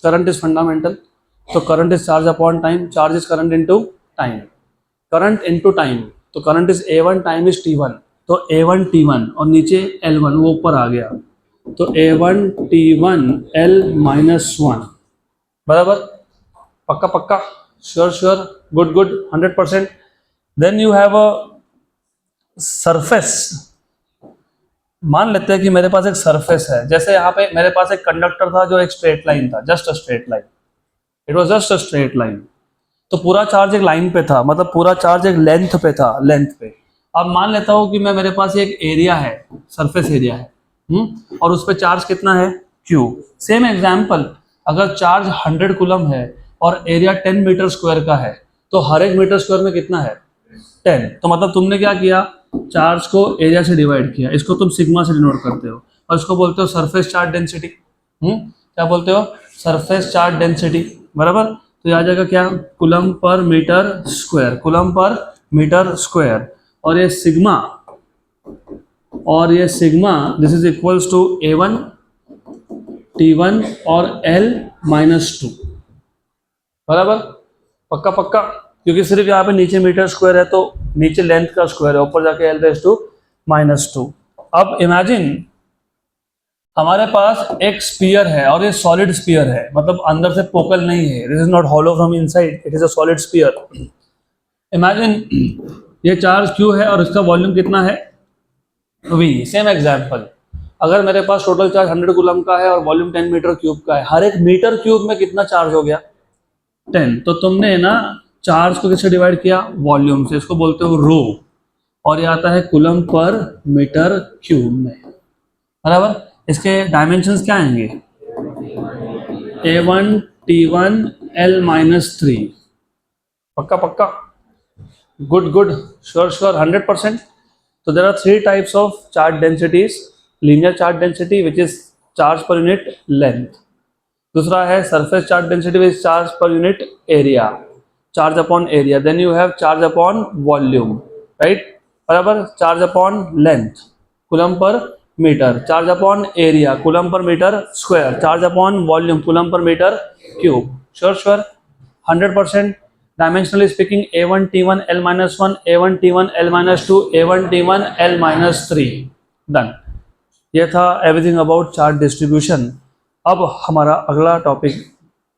current is fundamental. तो current is charge upon time, charge is current into time, current into time. तो current is A1, time is T1। तो A1 T1 और नीचे L1 वो ऊपर आ गया, तो A1 T1 L-1 बराबर, पक्का पक्का, sure sure, good good, 100%। Then you have a surface. मान लेते हैं कि मेरे पास एक सरफेस है, जैसे यहाँ पे मेरे पास एक कंडक्टर था जो एक स्ट्रेट लाइन था, just a straight line, it was just a straight line. तो पूरा चार्ज एक लाइन पे था, मतलब पूरा चार्ज एक लेंथ पे था, लेंथ पे। अब मान लेता हूँ कि मेरे पास एक एरिया है, सरफेस एरिया है, और उस पर चार्ज कितना है, Q। सेम एग्जाम्पल, अगर चार्ज 100 कूलम है और एरिया 10 मीटर स्क्वायर का है, तो हर एक मीटर स्क्वायर में कितना है, 10। तो मतलब तुमने क्या किया, चार्ज को एरिया से डिवाइड किया, इसको तुम सिग्मा से डिनोट करते हो, और इसको बोलते हो सरफेस चार्ज डेंसिटी। क्या बोलते हो, सरफेस चार्ज डेंसिटी, बराबर। तो आ जाएगा क्या, coulomb per metre square, coulomb per metre square, और ये sigma this is equals to A1 T1 और L-2, बराबर, पक्का पक्का, क्योंकि सिर्फ यहाँ पे नीचे मीटर स्क्वायर है तो नीचे लेंथ का स्क्वायर है, ऊपर जाके L-2। अब इमेजिन हमारे पास एक स्फीयर है और ये सॉलिड स्फीयर है, मतलब अंदर से पोकल नहीं है, this is not hollow from inside, it is a solid sphere. Imagine ये चार्ज Q है और इसका वॉल्यूम कितना है, V। सेम एग्जांपल, अगर मेरे पास टोटल चार्ज 100 कूलम का है और वॉल्यूम 10 मीटर क्यूब का है, हर एक मीटर क्यूब में कितना चार्ज हो गया, 10। तो तुमने ना चार्ज को किससे डिवाइड किया, वॉल्यूम से, इसको बोलते हो रो, और ये आता है कूलम पर मीटर क्यूब में, बराबर। इसके डायमेंशंस क्या आएंगे, A1 T1 L-3, पक्का पक्का, गुड गुड, श्योर श्योर, 100%। तो there are 3 types of charge densities, linear charge density which is charge per unit length, दूसरा है surface charge density which charge per unit area, charge upon area, then you have charge upon volume, right, बराबर, charge upon length, coulomb per metre, charge upon area, coulomb per metre square, charge upon volume, coulomb per metre cube, sure sure, 100%। Dimensionally speaking A1 T1 L-1, A1 T1 L-2, A1 T1 L-3, done. ये था एवरीथिंग अबाउट चार्ज डिस्ट्रीब्यूशन। अब हमारा अगला टॉपिक,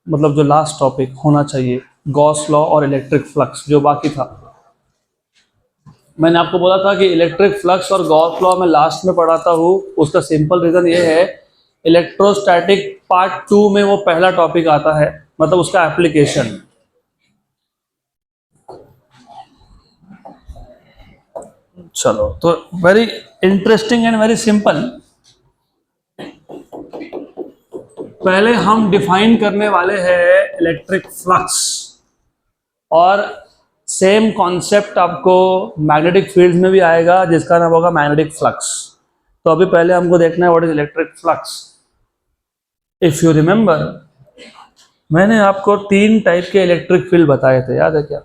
मतलब जो लास्ट टॉपिक होना चाहिए, गॉस लॉ और इलेक्ट्रिक फ्लक्स, जो बाकी था। मैंने आपको बोला था कि इलेक्ट्रिक फ्लक्स और गॉस लॉ मैं लास्ट में पढ़ाता हूँ, उसका सिंपल रीज़न ये है, इलेक्ट्रोस्टैटिक पार्ट 2 में वो पहला टॉपिक आता है, मतलब उसका एप्लीकेशन। चलो, तो very interesting and very simple. पहले हम डिफाइन करने वाले हैं इलेक्ट्रिक फ्लक्स, और सेम कॉन्सेप्ट आपको मैग्नेटिक फील्ड में भी आएगा, जिसका नाम होगा मैग्नेटिक फ्लक्स। तो अभी पहले हमको देखना है what is electric flux. If you remember, मैंने आपको 3 टाइप के इलेक्ट्रिक फील्ड बताए थे, याद है क्या?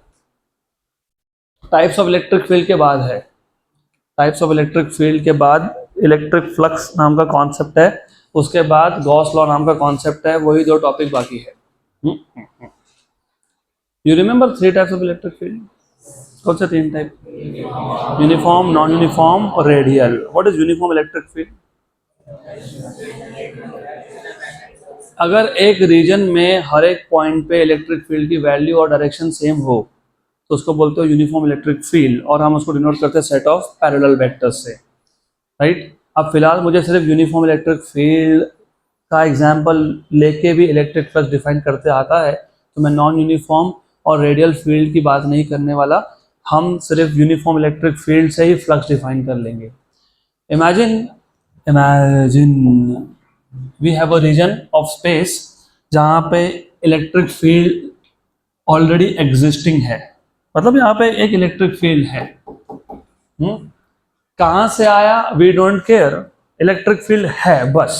टाइप्स ऑफ इलेक्ट्रिक फील्ड के बाद है, टाइप्स ऑफ इलेक्ट्रिक फील्ड के बाद इलेक्ट्रिक फ्लक्स नाम का कॉन्सेप्ट है, उसके बाद गॉस लॉ नाम का कॉन्सेप्ट है, वही 2 टॉपिक बाकी है। You remember 3 types of electric field, कौन से 3 टाइप? यूनिफॉर्म, नॉन यूनिफॉर्म और radial. What is uniform electric field? अगर एक रीजन में हर एक पॉइंट पे इलेक्ट्रिक फील्ड की वैल्यू और डायरेक्शन सेम हो तो उसको बोलते हो यूनिफॉर्म इलेक्ट्रिक फील्ड, और हम उसको डिनोट करते हैं सेट ऑफ पैरेलल वेक्टर्स से, राइट। अब फिलहाल मुझे सिर्फ यूनिफॉर्म इलेक्ट्रिक फील्ड का एग्जांपल लेके भी इलेक्ट्रिक फ्लक्स डिफाइन करते आता है, तो मैं नॉन यूनिफॉर्म और रेडियल फील्ड की बात नहीं करने वाला, हम सिर्फ यूनिफॉर्म इलेक्ट्रिक फील्ड से ही फ्लक्स डिफाइन कर लेंगे। Imagine we have a region of space जहाँ पे इलेक्ट्रिक फील्ड ऑलरेडी एग्जिस्टिंग है, मतलब यहाँ पे एक इलेक्ट्रिक फील्ड है। कहाँ से आया we don't care, electric field है बस,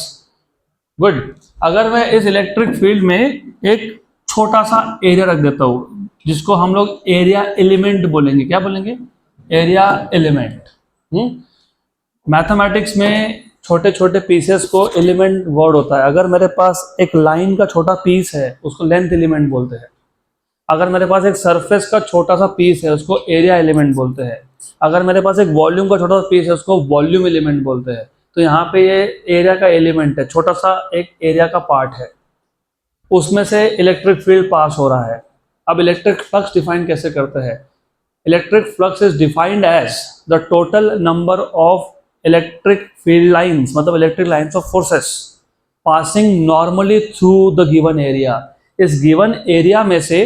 गुड। अगर मैं इस इलेक्ट्रिक फील्ड में एक छोटा सा एरिया रख देता हूँ, जिसको हम लोग एरिया एलिमेंट बोलेंगे, क्या बोलेंगे? Area element. मैथमेटिक्स में छोटे छोटे पीसेस को एलिमेंट वर्ड होता है। अगर मेरे पास एक लाइन का छोटा पीस है उसको लेंथ एलिमेंट बोलते हैं, अगर मेरे पास एक सरफेस का छोटा सा पीस है उसको एरिया एलिमेंट बोलते हैं। अगर मेरे पास एक वॉल्यूम का छोटा सा पीस है, उसको वॉल्यूम एलिमेंट बोलते हैं। तो यहाँ पे ये एरिया का एलिमेंट है, छोटा सा एक एरिया का पार्ट है, उसमें से इलेक्ट्रिक फील्ड पास हो रहा है। अब इलेक्ट्रिक फ्लक्स डिफाइन कैसे करते हैं? Electric flux is defined as the total number of electric field lines, मतलब electric lines of forces passing normally through the given area. इस गिवन एरिया में से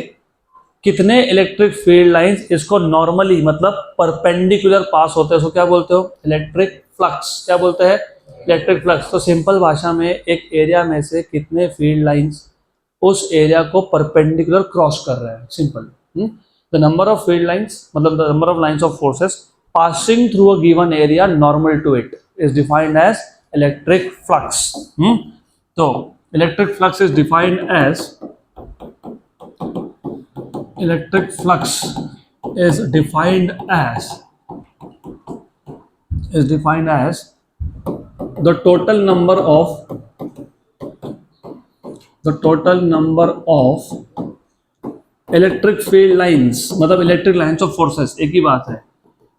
कितने इलेक्ट्रिक फील्ड लाइंस इसको नॉर्मली मतलब परपेंडिकुलर पास होते हैं, उसको क्या बोलते हो? Electric flux. क्या बोलते हैं? Electric flux. तो सिंपल भाषा में एक एरिया में से कितने फील्ड लाइंस उस एरिया को परपेंडिकुलर क्रॉस कर रहे हैं, simple. The number of field lines मतलब the number of lines of forces passing through a given area normal to it is defined as electric flux. तो electric flux is defined as electric flux is defined as the total number of electric field lines, मतलब electric lines of forces, एक ही बात है।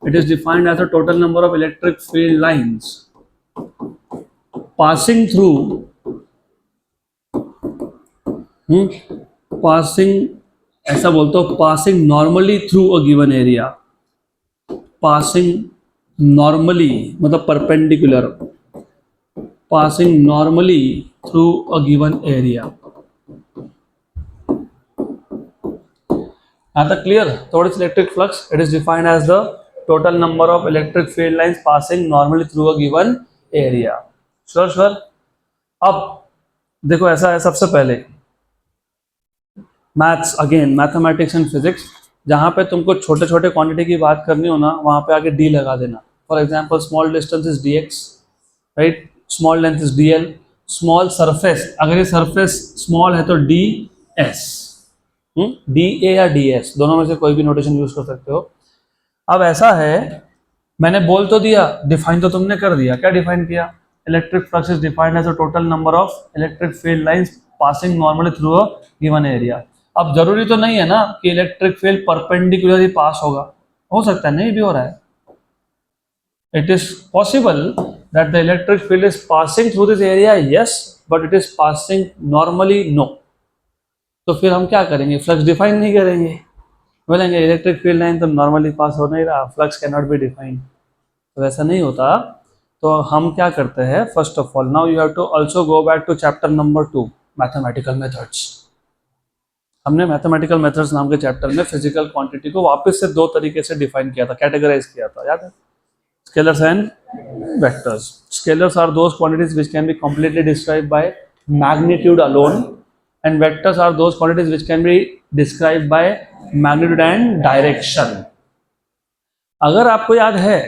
It is defined as the total number of electric field lines passing through ऐसा बोलते हो, passing normally through a given area. Passing normally मतलब perpendicular, passing normally through a given area. यहाँ तक क्लियर? तो what is electric flux? It is defined as the total number of electric field lines passing normally through a given area. Sure. अब देखो, ऐसा है, सबसे पहले maths, again mathematics and physics, जहाँ पे तुमको छोटे छोटे क्वांटिटी की बात करनी हो ना, वहाँ पे आगे डी लगा देना। For example small distance is D x, right, small length is D L, small surface, अगर ये सरफेस स्मॉल है तो डी एस, डी ए या डी एस, दोनों में से कोई भी नोटेशन यूज कर सकते हो। अब ऐसा है, मैंने बोल तो दिया, डिफाइन तो तुमने कर दिया। क्या डिफाइन किया? Electric flux is defined as a total number of electric field lines passing normally through a given area. अब जरूरी तो नहीं है ना कि इलेक्ट्रिक फील्ड परपेंडिकुलर ही पास होगा, हो सकता है नहीं भी हो रहा है। It is possible that the electric field is passing through this area, yes, but it is passing normally, no. तो फिर हम क्या करेंगे? फ्लक्स डिफाइन नहीं करेंगे, बोलेंगे इलेक्ट्रिक फील्ड लाइन तो नॉर्मली पास हो नहीं रहा, flux can not be defined. तो वैसा नहीं होता। तो हम क्या करते हैं? First of all, now you have to also go back to chapter number 2, mathematical methods. हमने मैथमेटिकल मेथड्स नाम के चैप्टर में फिजिकल क्वांटिटी को वापस से दो तरीके से डिफाइन किया था, कैटेगराइज किया था, याद है? Scalars and vectors. Scalars are those quantities which can be completely described by magnitude alone, and vectors are those quantities which can be described by magnitude and direction. अगर आपको याद है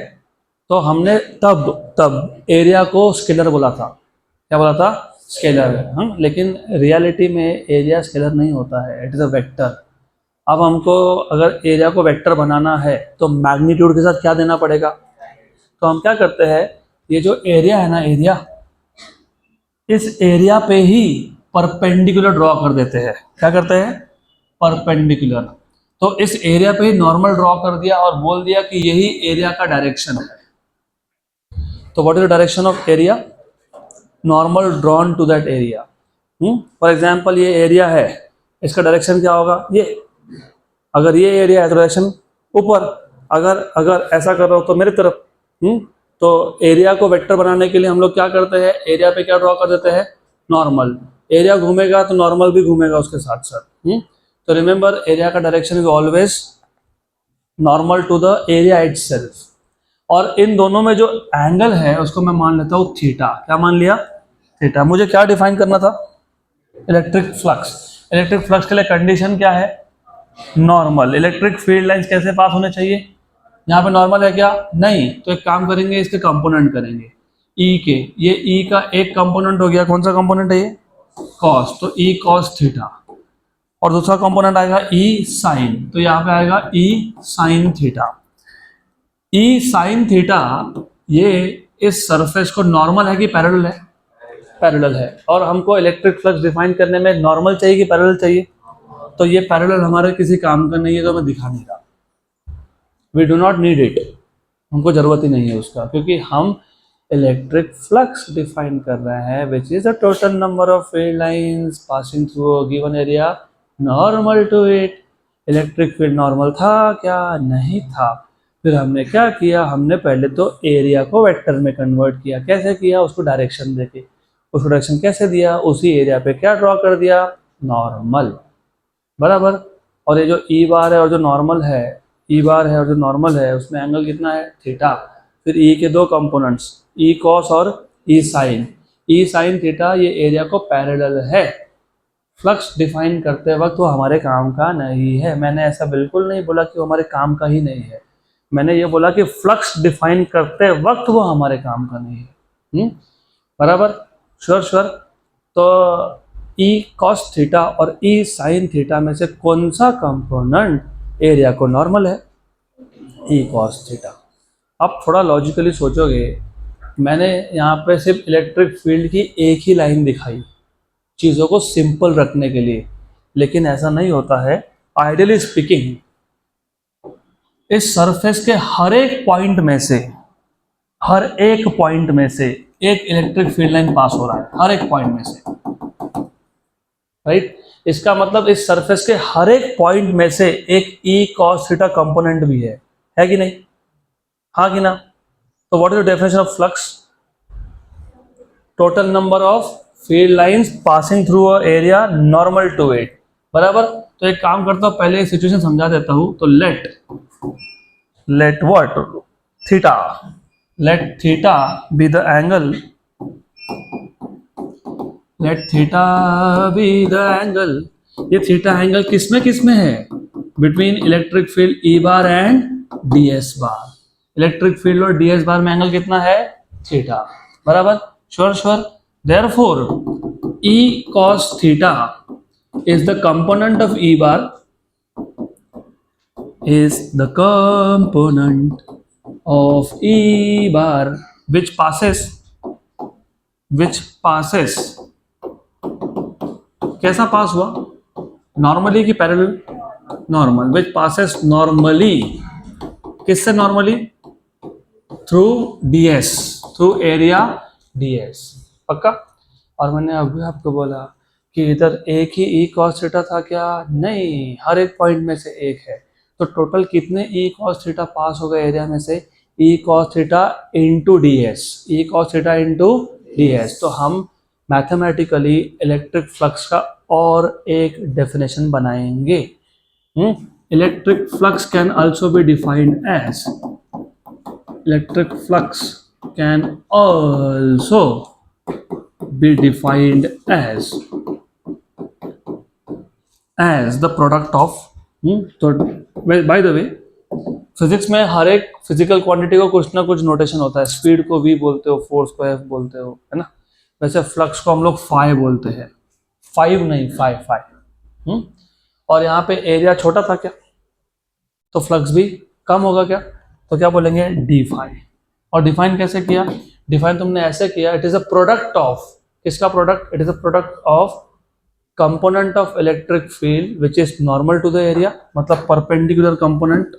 तो हमने तब एरिया को स्केलर बोला था। क्या बोला था? स्केलर है। लेकिन रियलिटी में एरिया स्केलर नहीं होता है, इट इज अ वेक्टर। अब हमको अगर एरिया को वेक्टर बनाना है तो मैग्नीट्यूड के साथ क्या देना पड़ेगा? तो हम क्या करते हैं, ये जो एरिया है ना, एरिया, इस एरिया पे ही परपेंडिकुलर ड्रॉ कर देते हैं। क्या करते हैं? परपेंडिकुलर। तो इस एरिया पे ही नॉर्मल ड्रॉ कर दिया और बोल दिया कि यही एरिया का डायरेक्शन है। तो what is the direction of area? Normal drawn to that area. For example ये एरिया है, इसका डायरेक्शन क्या होगा? ये, अगर ये एरिया है तो डायरेक्शन ऊपर, अगर ऐसा कर रहा हो तो मेरी तरफ। तो एरिया को वेक्टर बनाने के लिए हम लोग क्या करते हैं? एरिया पे क्या ड्रॉ कर देते हैं? नॉर्मल। एरिया घूमेगा तो नॉर्मल भी घूमेगा उसके साथ साथ। तो रिमेंबर, एरिया का direction is always normal to the area itself. और इन दोनों में जो एंगल है उसको मैं मान लेता हूँ थीटा। क्या मान लिया? थीटा। मुझे क्या डिफाइन करना था? Electric flux. इलेक्ट्रिक फ्लक्स के लिए कंडीशन क्या है? नॉर्मल। इलेक्ट्रिक फील्ड लाइंस कैसे पास होने चाहिए? यहाँ पे नॉर्मल है क्या? नहीं। तो एक काम करेंगे, इसके कंपोनेंट करेंगे ई के। ये ई का एक कंपोनेंट हो गया, कौन सा कंपोनेंट है ये? कॉस। तो ई कॉस थीटा। और दूसरा कंपोनेंट आएगा ई साइन, तो यहाँ पे आएगा ई साइन थीटा। ई साइन थीटा ये इस सरफेस को नॉर्मल है कि पैरेलल है? पैरेलल है। और हमको इलेक्ट्रिक फ्लक्स डिफाइन करने में नॉर्मल चाहिए कि पैरेलल चाहिए? तो ये पैरेलल हमारे किसी काम का नहीं है, तो मैं दिखा नहीं रहा। We do not need it. हमको ज़रूरत ही नहीं है उसका, क्योंकि हम इलेक्ट्रिक फ्लक्स डिफाइन कर रहे हैं, which is the total number of field lines passing through a given area normal to it. Electric field normal था क्या? नहीं था। फिर हमने क्या किया, हमने पहले तो एरिया को वेक्टर में कन्वर्ट किया। कैसे किया? उसको डायरेक्शन देके। उसको डायरेक्शन कैसे दिया? उसी एरिया पे क्या ड्रॉ कर दिया? नॉर्मल, बराबर। और ये जो ई बार है और जो नॉर्मल है, ई बार है और जो नॉर्मल है, उसमें एंगल कितना है? थीटा। फिर ई के दो कंपोनेंट्स, ई कॉस और ई साइन। ई साइन थीटा ये एरिया को पैरेलल है। फ्लक्स डिफाइन करते वक्त वो हमारे काम का नहीं है। मैंने ऐसा बिल्कुल नहीं बोला कि वो हमारे काम का ही नहीं है, मैंने ये बोला कि फ्लक्स डिफाइन करते वक्त वो हमारे काम का नहीं है। बराबर, श्योर श्योर। तो ई कॉस थीटा और ई साइन थीटा में से कौन सा कंपोनेंट एरिया को नॉर्मल है? ई कॉस थीटा। अब थोड़ा लॉजिकली सोचोगे, मैंने यहाँ पे सिर्फ इलेक्ट्रिक फील्ड की एक ही लाइन दिखाई चीज़ों को सिंपल रखने के लिए, लेकिन ऐसा नहीं होता है। आइडियली स्पीकिंग इस सरफेस के हर एक पॉइंट में से, हर एक पॉइंट में से एक इलेक्ट्रिक फील्ड लाइन पास हो रहा है, हर एक पॉइंट में से, राइट। इसका मतलब इस सरफेस के हर एक पॉइंट में से एक ई कॉस थीटा कंपोनेंट भी है कि नहीं? हाँ कि ना? तो what is the definition of flux? Total number of field lines passing through a area normal to it, बराबर। तो एक काम करता हूँ, पहले सिचुएशन समझा देता हूँ। तो let what? Theta. Let theta be the angle, let theta be the angle. ये थीटा एंगल किसमें है? Between electric field E bar and d S bar. Electric field और डी एस बार में एंगल कितना है? थीटा, बराबर। Sure sure. Therefore E cos theta is the component of E bar, is the component of E bar which passes कैसा पास हुआ? नॉर्मली कि parallel? Normal. Which passes normally, किससे normally? Through ds, through area ds, पक्का। और मैंने अभी आपको बोला कि इधर एक ही ई कॉस थीटा था क्या? नहीं, हर एक पॉइंट में से एक है। तो टोटल कितने ई कॉस थीटा पास हो गए एरिया में से? ई cos theta into D S, ई cos theta into D S. तो हम मैथमेटिकली इलेक्ट्रिक फ्लक्स का और एक डेफिनेशन बनाएंगे। Electric flux can also be defined as, electric flux can also be defined as the product of तो बाय द वे फिजिक्स में हर एक फिजिकल क्वांटिटी को कुछ ना कुछ नोटेशन होता है। स्पीड को v बोलते हो, फोर्स को f बोलते हो, है ना। वैसे फ्लक्स को हम लोग फाई बोलते हैं, फाइव नहीं, फाई। और यहाँ पे एरिया छोटा था क्या? तो फ्लक्स भी कम होगा क्या? तो क्या बोलेंगे? D phi. और डिफाइन कैसे किया? डिफाइन तुमने ऐसे किया, it is a product of, किसका product? It is a product of component of electric field which is normal to the area, मतलब perpendicular component,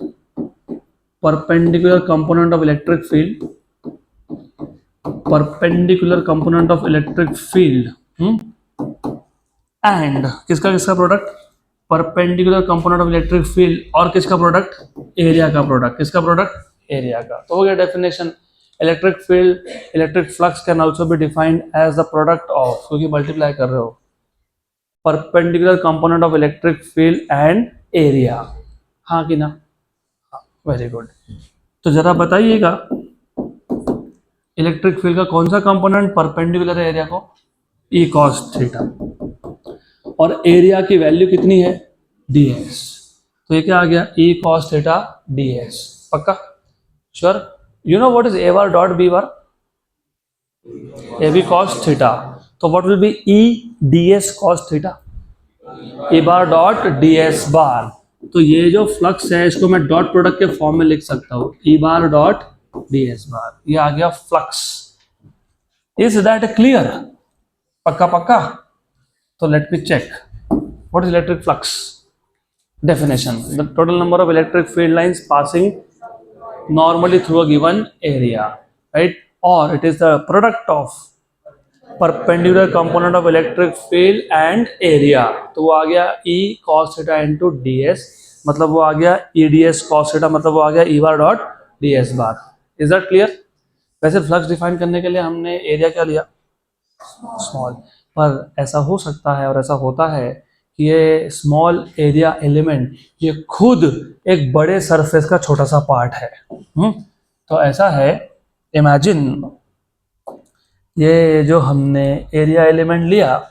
perpendicular component of electric field, perpendicular component of electric field and किसका product? Perpendicular component of electric field और किसका प्रोडक्ट? एरिया का प्रोडक्ट। किसका प्रोडक्ट? एरिया का। तो हो गया definition. Electric field, electric flux can also be defined as the product of, क्योंकि मल्टीप्लाई कर रहे हो, perpendicular component of electric field and area. हाँ कि ना? Very good. तो जरा बताइएगा, इलेक्ट्रिक फील्ड का कौन सा कंपोनेंट परपेंडिकुलर है एरिया को? E cos theta. और एरिया की वैल्यू कितनी है? ds। तो ये क्या आ गया? ई कॉस थीटा ds, पक्का? Sure. You know what is a bar dot b bar? ab cos theta. तो what will be e ds cos theta? a bar dot ds bar. तो ये जो फ्लक्स है इसको मैं डॉट प्रोडक्ट के फॉर्म में लिख सकता हूँ, e bar dot ds bar. ये आ गया फ्लक्स। Is that clear? पक्का पक्का। तो let me check what is electric flux. Definition: the total number of electric field lines passing normally through a given area, right? Or it is the product of perpendicular component of electric field and area. तो वो आ गया E cos theta into ds, मतलब वो आ गया E ds cos theta, मतलब वो आ गया E bar dot ds bar. Is that clear? वैसे फ्लक्स डिफाइन करने के लिए हमने एरिया क्या लिया, स्मॉल, पर ऐसा हो सकता है और ऐसा होता है कि ये स्मॉल एरिया एलिमेंट ये खुद एक बड़े सरफेस का छोटा सा पार्ट है। तो ऐसा है, इमेजिन ये जो हमने एरिया एलिमेंट लिया,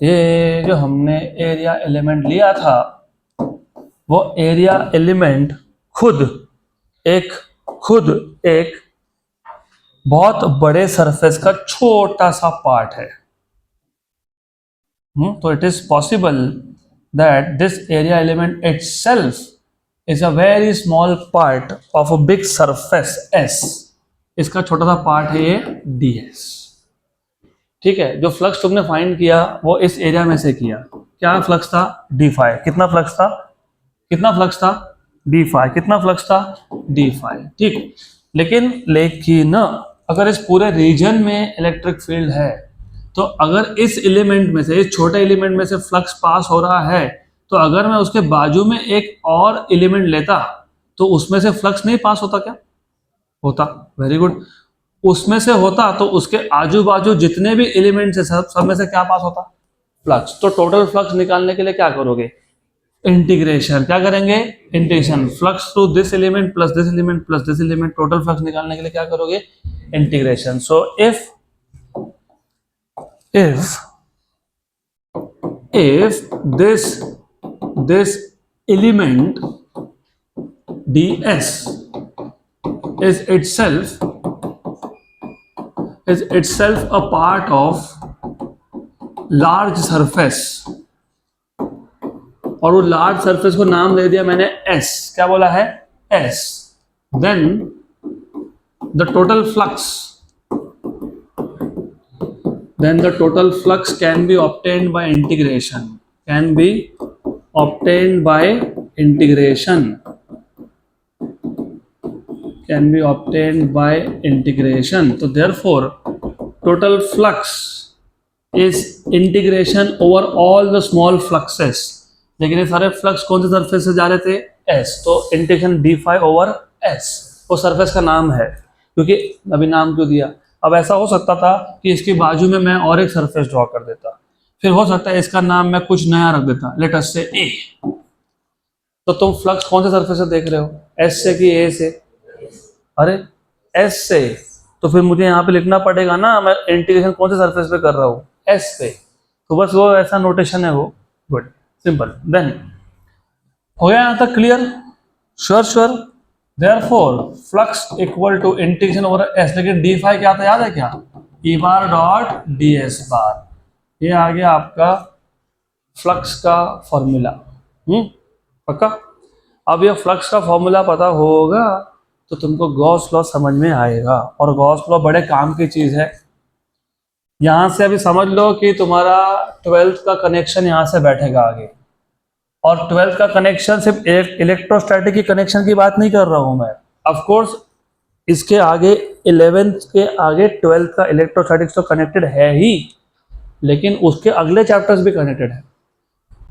ये जो हमने एरिया एलिमेंट लिया था, वो एरिया एलिमेंट खुद एक बहुत बड़े सरफेस का छोटा सा पार्ट है। तो it is possible that this area element itself is a very small part of a big surface S. इसका छोटा सा पार्ट है ये ds। ठीक है, जो फ्लक्स तुमने फाइंड किया वो इस एरिया में से किया, क्या फ्लक्स था, d फाई। कितना फ्लक्स था d फाई। कितना फ्लक्स था d फाई। ठीक, लेकिन अगर इस पूरे रीजन में इलेक्ट्रिक फील्ड है, तो अगर इस एलिमेंट में से, इस छोटे एलिमेंट में से फ्लक्स पास हो रहा है, तो अगर मैं उसके बाजू में एक और एलिमेंट लेता तो उसमें से फ्लक्स नहीं पास होता क्या, होता। वेरी गुड, उसमें से होता तो उसके आजू बाजू जितने भी एलिमेंट्स है सब में से क्या पास होता, फ्लक्स। तो टोटल फ्लक्स निकालने के लिए क्या करोगे, इंटीग्रेशन। क्या करेंगे, integration. Flux through this element plus this element plus this element, total flux निकालने के लिए क्या करोगे, integration. So if this element ds is itself a part of large surface, और वो लार्ज सरफेस को नाम दे दिया मैंने S। क्या बोला है, S। Then the total flux can be obtained by integration. तो therefore total flux is integration over all the small fluxes. लेकिन ये सारे फ्लक्स कौन से सरफेस से जा रहे थे, S। तो integration d phi over S, वो सरफेस का नाम है। क्योंकि अभी नाम क्यों दिया, अब ऐसा हो सकता था कि इसके बाजू में मैं और एक सरफेस ड्रॉ कर देता, फिर हो सकता है इसका नाम मैं कुछ नया रख देता, लेट अस से A। तो तुम फ्लक्स कौन से सरफेस से देख रहे हो, S से कि A से, अरे S से। तो फिर मुझे यहाँ पे लिखना पड़ेगा ना, मैं इंटीग्रेशन कौन से सरफेस पे कर रहा हूँ, S पे। तो बस वो ऐसा नोटेशन है वो, गुड, सिंपल। देन हो गया यहाँ तक clear, sure. Therefore flux equal to integration over S। लेकिन d फाई क्या था, याद है क्या, E bar dot ds bar. ये आ गया आपका फ्लक्स का फॉर्मूला। पक्का। अब ये फ्लक्स का फॉर्मूला पता होगा तो तुमको गॉस लॉ समझ में आएगा, और गॉस लॉ बड़े काम की चीज है। यहां से अभी समझ लो कि तुम्हारा 12th का कनेक्शन यहां से बैठेगा आगे, और 12th का कनेक्शन सिर्फ इलेक्ट्रोस्टैटिक की कनेक्शन की बात नहीं कर रहा हूं मैं। ऑफ कोर्स इसके आगे 11th के आगे 12th का इलेक्ट्रोस्टैटिक्स तो कनेक्टेड है ही, लेकिन उसके अगले चैप्टर्स भी कनेक्टेड है।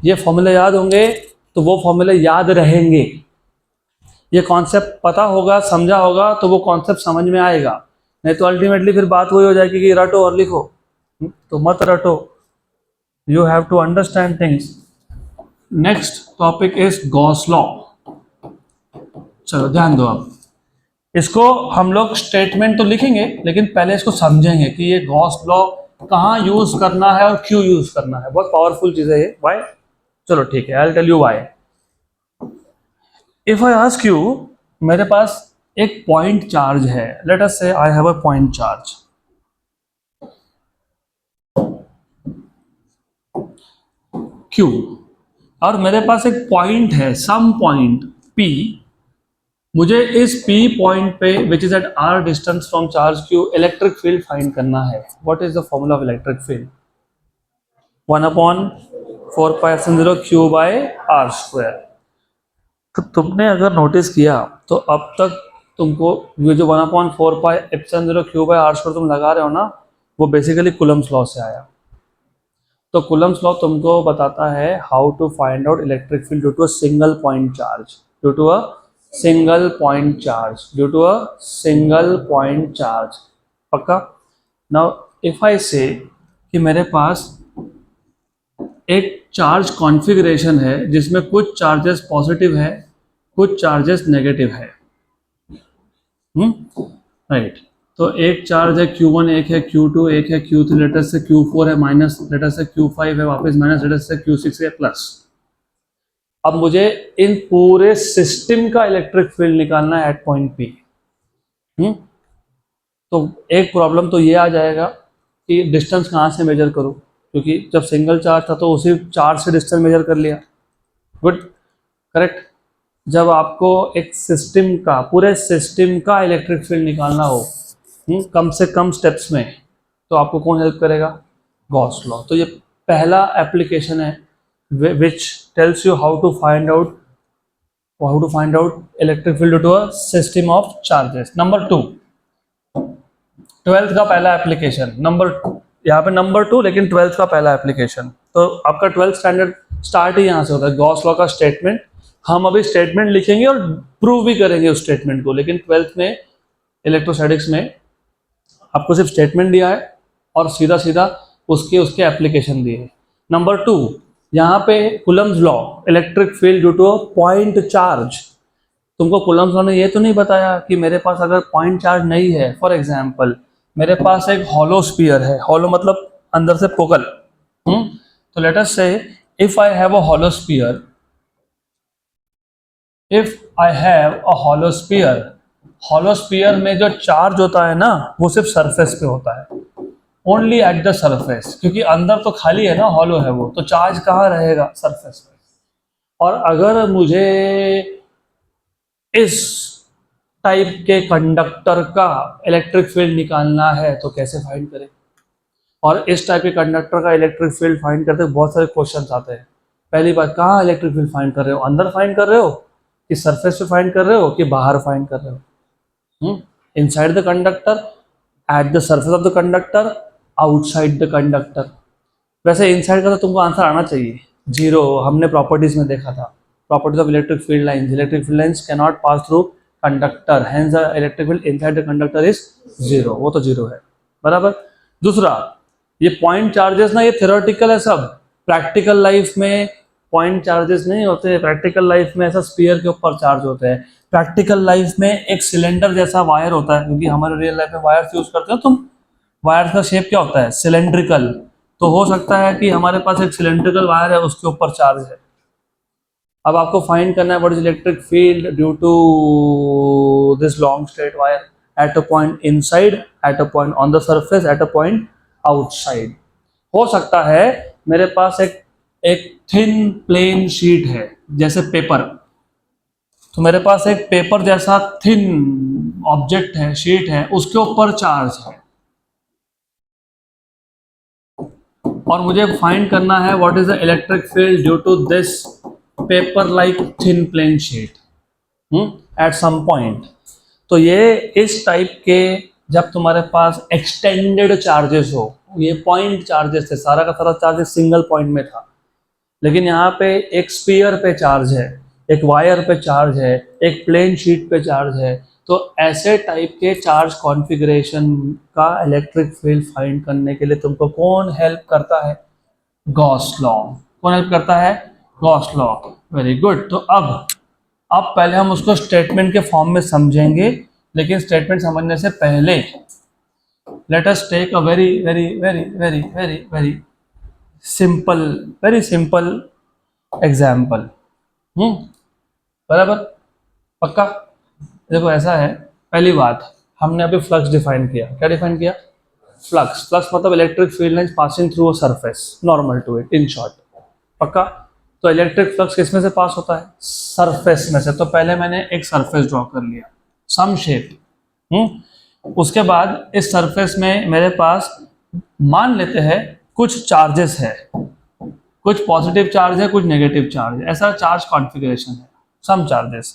ये फॉर्मूले याद होंगे तो वो फॉर्मूले याद रहेंगे, ये कॉन्सेप्ट पता होगा, समझा होगा तो वो कॉन्सेप्ट समझ में आएगा। नहीं तो अल्टीमेटली फिर बात वही हो जाएगी कि रटो और लिखो, तो मत रटो, you have to understand things. Next topic is Gauss law. चलो ध्यान दो, अब इसको हम लोग स्टेटमेंट तो लिखेंगे, लेकिन पहले इसको समझेंगे कि ये गॉस लॉ कहाँ यूज करना है और क्यों यूज करना है। बहुत पावरफुल चीज है ये। व्हाई, चलो ठीक है, I will tell you why. If I ask you, मेरे पास एक पॉइंट चार्ज है, let us say I have a point charge, Q, और मेरे पास एक पॉइंट है, सम पॉइंट P। मुझे इस P पॉइंट पे which is at R distance from charge Q electric field find करना है। What is the formula of electric field, 1/4π Q by R square। तो तुमने अगर नोटिस किया तो अब तक तुमको ये जो 1/4 pi epsilon 0 Q by R square तुम लगा रहे हो ना, वो बेसिकली कूलम्ब्स लॉ से आया। तो कूलम्ब्स लॉ तुमको बताता है how to find out electric field due to a single point charge, due to a single point charge, due to a single point charge. पक्का? नाउ इफ आई से कि मेरे पास एक चार्ज कॉन्फ़िगरेशन है जिसमें कुछ चार्जेस पॉजिटिव है, कुछ चार्जेस नेगेटिव है। राइट। तो एक चार्ज है Q1, एक है Q2, एक है Q3, लेटर से Q4 है, माइनस लेटर से Q5 है, वापस माइनस लेटर से Q6 है, प्लस। अब मुझे इन पूरे सिस्टम का इलेक्ट्रिक फील्ड निकालना है एट पॉइंट P। तो एक प्रॉब्लम तो ये आ जाएगा कि डिस्टेंस कहाँ से मेजर करूँ, क्योंकि जब सिंगल चार्ज था तो उसी चार्ज से डिस्टेंस मेजर कर लिया। Good, correct. जब आपको एक सिस्टम का, पूरे सिस्टम का इलेक्ट्रिक फील्ड निकालना हो कम से कम स्टेप्स में, तो आपको कौन हेल्प करेगा? गॉस लॉ। तो ये पहला एप्लीकेशन है which tells you how to find out electric field to a system of charges. Number 2, 12th का पहला एप्लीकेशन, नंबर 2, यहाँ पे नंबर 2 लेकिन 12th का पहला एप्लीकेशन। तो आपका 12th स्टैंडर्ड स्टार्ट ही यहाँ से होता है, गॉस लॉ का स्टेटमेंट। हम अभी स्टेटमेंट लिखेंगे और प्रूव भी करेंगे उस स्टेटमेंट को, लेकिन 12th में इलेक्ट्रोस्टैटिक्स में आपको सिर्फ स्टेटमेंट दिया है और सीधा सीधा उसके एप्लीकेशन दिए हैं। नंबर 2, यहाँ पे Coulomb's law, electric field due two point charge. तुमको कूलम्ब्स लॉ ने ये तो नहीं बताया कि मेरे पास अगर पॉइंट चार्ज नहीं है, फॉर एग्जांपल मेरे पास एक हॉलो स्फीयर है, हॉलो मतलब अंदर से पोकल। तो लेट अस से if I have a hollow sphere, hollow sphere में जो चार्ज होता है ना वो सिर्फ सरफेस पे होता है, ओनली एट द सरफेस, क्योंकि अंदर तो खाली है ना, हॉलो है वो, तो चार्ज कहाँ रहेगा? सरफेस पे। और अगर मुझे इस टाइप के कंडक्टर का इलेक्ट्रिक फील्ड निकालना है तो कैसे फाइंड करें? और इस टाइप के कंडक्टर का इलेक्ट्रिक फील्ड फाइंड करते बहुत सारे क्वेश्चंस आते हैं। पहली बात, कहाँ इलेक्ट्रिक फील्ड फाइंड कर रहे हो? अंदर फाइंड कर रहे हो कि सरफेस पे फाइंड कर रहे हो कि बाहर फाइंड कर रहे हो? Inside the conductor, at the surface of the conductor, outside the conductor. वैसे इनसाइड का तो तुमको आंसर आना चाहिए, 0। हमने प्रॉपर्टीज में देखा था, properties of electric field lines, electric field lines can not pass through conductor, hence the electric field inside the conductor is 0। वो तो 0 है, बराबर। दूसरा, ये पॉइंट चार्जेस ना, ये थ्योरेटिकल है सब, प्रैक्टिकल लाइफ में पॉइंट चार्जेस नहीं होते। प्रैक्टिकल लाइफ में ऐसा स्फीयर के ऊपर चार्ज होते हैं। प्रैक्टिकल लाइफ में एक सिलेंडर जैसा वायर होता है, क्योंकि हमारे रियल लाइफ में वायर यूज करते हो तुम, वायर का शेप क्या होता है? सिलेंड्रिकल। तो हो सकता है कि हमारे पास एक सिलेंड्रिकल वायर है, उसके ऊपर चार्ज है। अब आपको फाइंड करना है what is electric field due to this long straight wire at a point inside, at a point on the surface, at a point outside. हो सकता है मेरे पास एक थिन प्लेन शीट है, जैसे पेपर। तो मेरे पास एक पेपर जैसा थिन ऑब्जेक्ट है, शीट है, उसके ऊपर चार्ज है, और मुझे फाइंड करना है what is the electric field due to this paper like thin plane sheet at some point. तो ये इस टाइप के, जब तुम्हारे पास एक्सटेंडेड चार्जेस हो, ये पॉइंट चार्जेस थे, सारा का सारा चार्जेस सिंगल पॉइंट में था, लेकिन यहाँ पे एक स्फीयर पे चार्ज है, एक वायर पे चार्ज है, एक प्लेन शीट पे चार्ज है। तो ऐसे टाइप के चार्ज कॉन्फ़िगरेशन का इलेक्ट्रिक फील्ड फाइंड करने के लिए तुमको कौन हेल्प करता है? Gauss law. कौन हेल्प करता है? Gauss law. Very good. तो अब पहले हम उसको स्टेटमेंट के फॉर्म में समझेंगे, लेकिन स्टेटमेंट समझने से पहले let us take a very very very very very very simple example. बराबर, पक्का। देखो ऐसा है, पहली बात, हमने अभी फ्लक्स डिफाइन किया। क्या डिफाइन किया? फ्लक्स मतलब electric field lines passing through a surface normal to it, in short. पक्का। तो इलेक्ट्रिक फ्लक्स किस में से पास होता है? सरफेस में से। तो पहले मैंने एक सरफेस ड्रॉ कर लिया, सम शेप। उसके बाद इस सरफेस में मेरे पास, मान लेते हैं कुछ चार्जेस है, कुछ पॉजिटिव चार्ज है, कुछ नेगेटिव चार्ज है, ऐसा चार्ज कॉन्फ़िगरेशन है। some charges.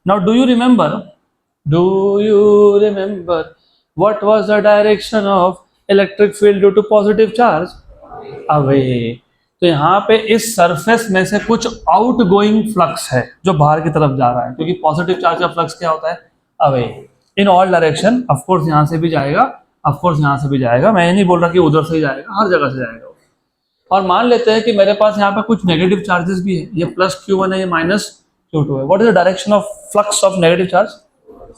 Now do you remember what was the direction of electric field due to positive charge? Away. तो यहाँ पे इस सरफेस में से कुछ आउट गोइंग फ्लक्स है जो बाहर की तरफ जा रहा है, क्योंकि पॉजिटिव चार्ज का फ्लक्स क्या होता है? Away, in all direction. Of course यहाँ से भी जाएगा, ऑफ कोर्स यहाँ से भी जाएगा, मैं ये नहीं बोल रहा कि उधर से ही जाएगा, हर जगह से जाएगा. और मान लेते हैं कि मेरे पास यहाँ पे कुछ नेगेटिव चार्जेस भी है, ये प्लस Q1 है, ये माइनस Q2 है. What is the direction of flux of negative charge?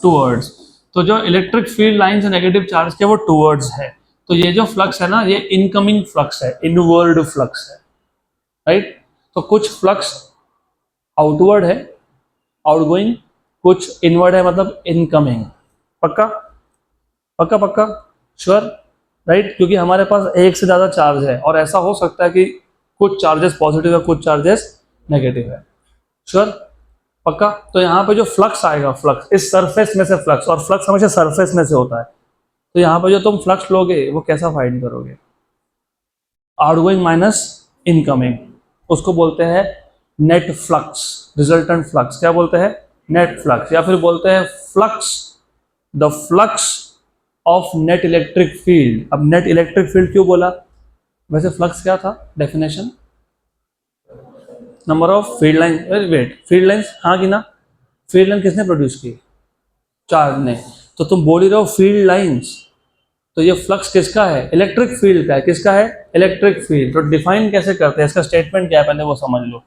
Towards. तो जो इलेक्ट्रिक फील्ड लाइन है नेगेटिव चार्ज के वो टूवर्ड्स है. तो ये जो फ्लक्स है ना, ये इनकमिंग फ्लक्स है, इनवर्ड फ्लक्स है, राइट. तो कुछ फ्लक्स आउटवर्ड है, आउटगोइंग, कुछ इनवर्ड है, मतलब इनकमिंग. पक्का पक्का पक्का, श्योर, राइट. क्योंकि हमारे पास एक से ज़्यादा चार्ज है और ऐसा हो सकता है कि कुछ चार्जेस पॉजिटिव है, कुछ चार्जेस नेगेटिव है. श्योर, पक्का. तो यहाँ पे जो फ्लक्स आएगा, फ्लक्स इस सरफेस में से फ्लक्स, और फ्लक्स हमेशा सरफेस में से होता है. तो यहाँ पे जो तुम फ्लक्स लोगे वो कैसा फाइंड करोगे? आउटगोइंग माइनस इनकमिंग, उसको बोलते हैं नेट फ्लक्स, रिजल्टेंट फ्लक्स. क्या बोलते हैं? Net flux. या फिर बोलते हैं flux, the flux of net electric field. अब नेट इलेक्ट्रिक फील्ड क्यों बोला? वैसे फ्लक्स क्या था definition? Number of field line. Wait, field lines, हाँ कि ना? फील्ड लाइन किसने प्रोड्यूस की? चार्ज ने. तो तुम बोल ही रहे हो फील्ड लाइंस, तो ये फ्लक्स किसका है? इलेक्ट्रिक फील्ड का है. किसका है? Electric field. तो डिफाइन कैसे करते हैं, इसका स्टेटमेंट क्या है पहले वो समझ लो.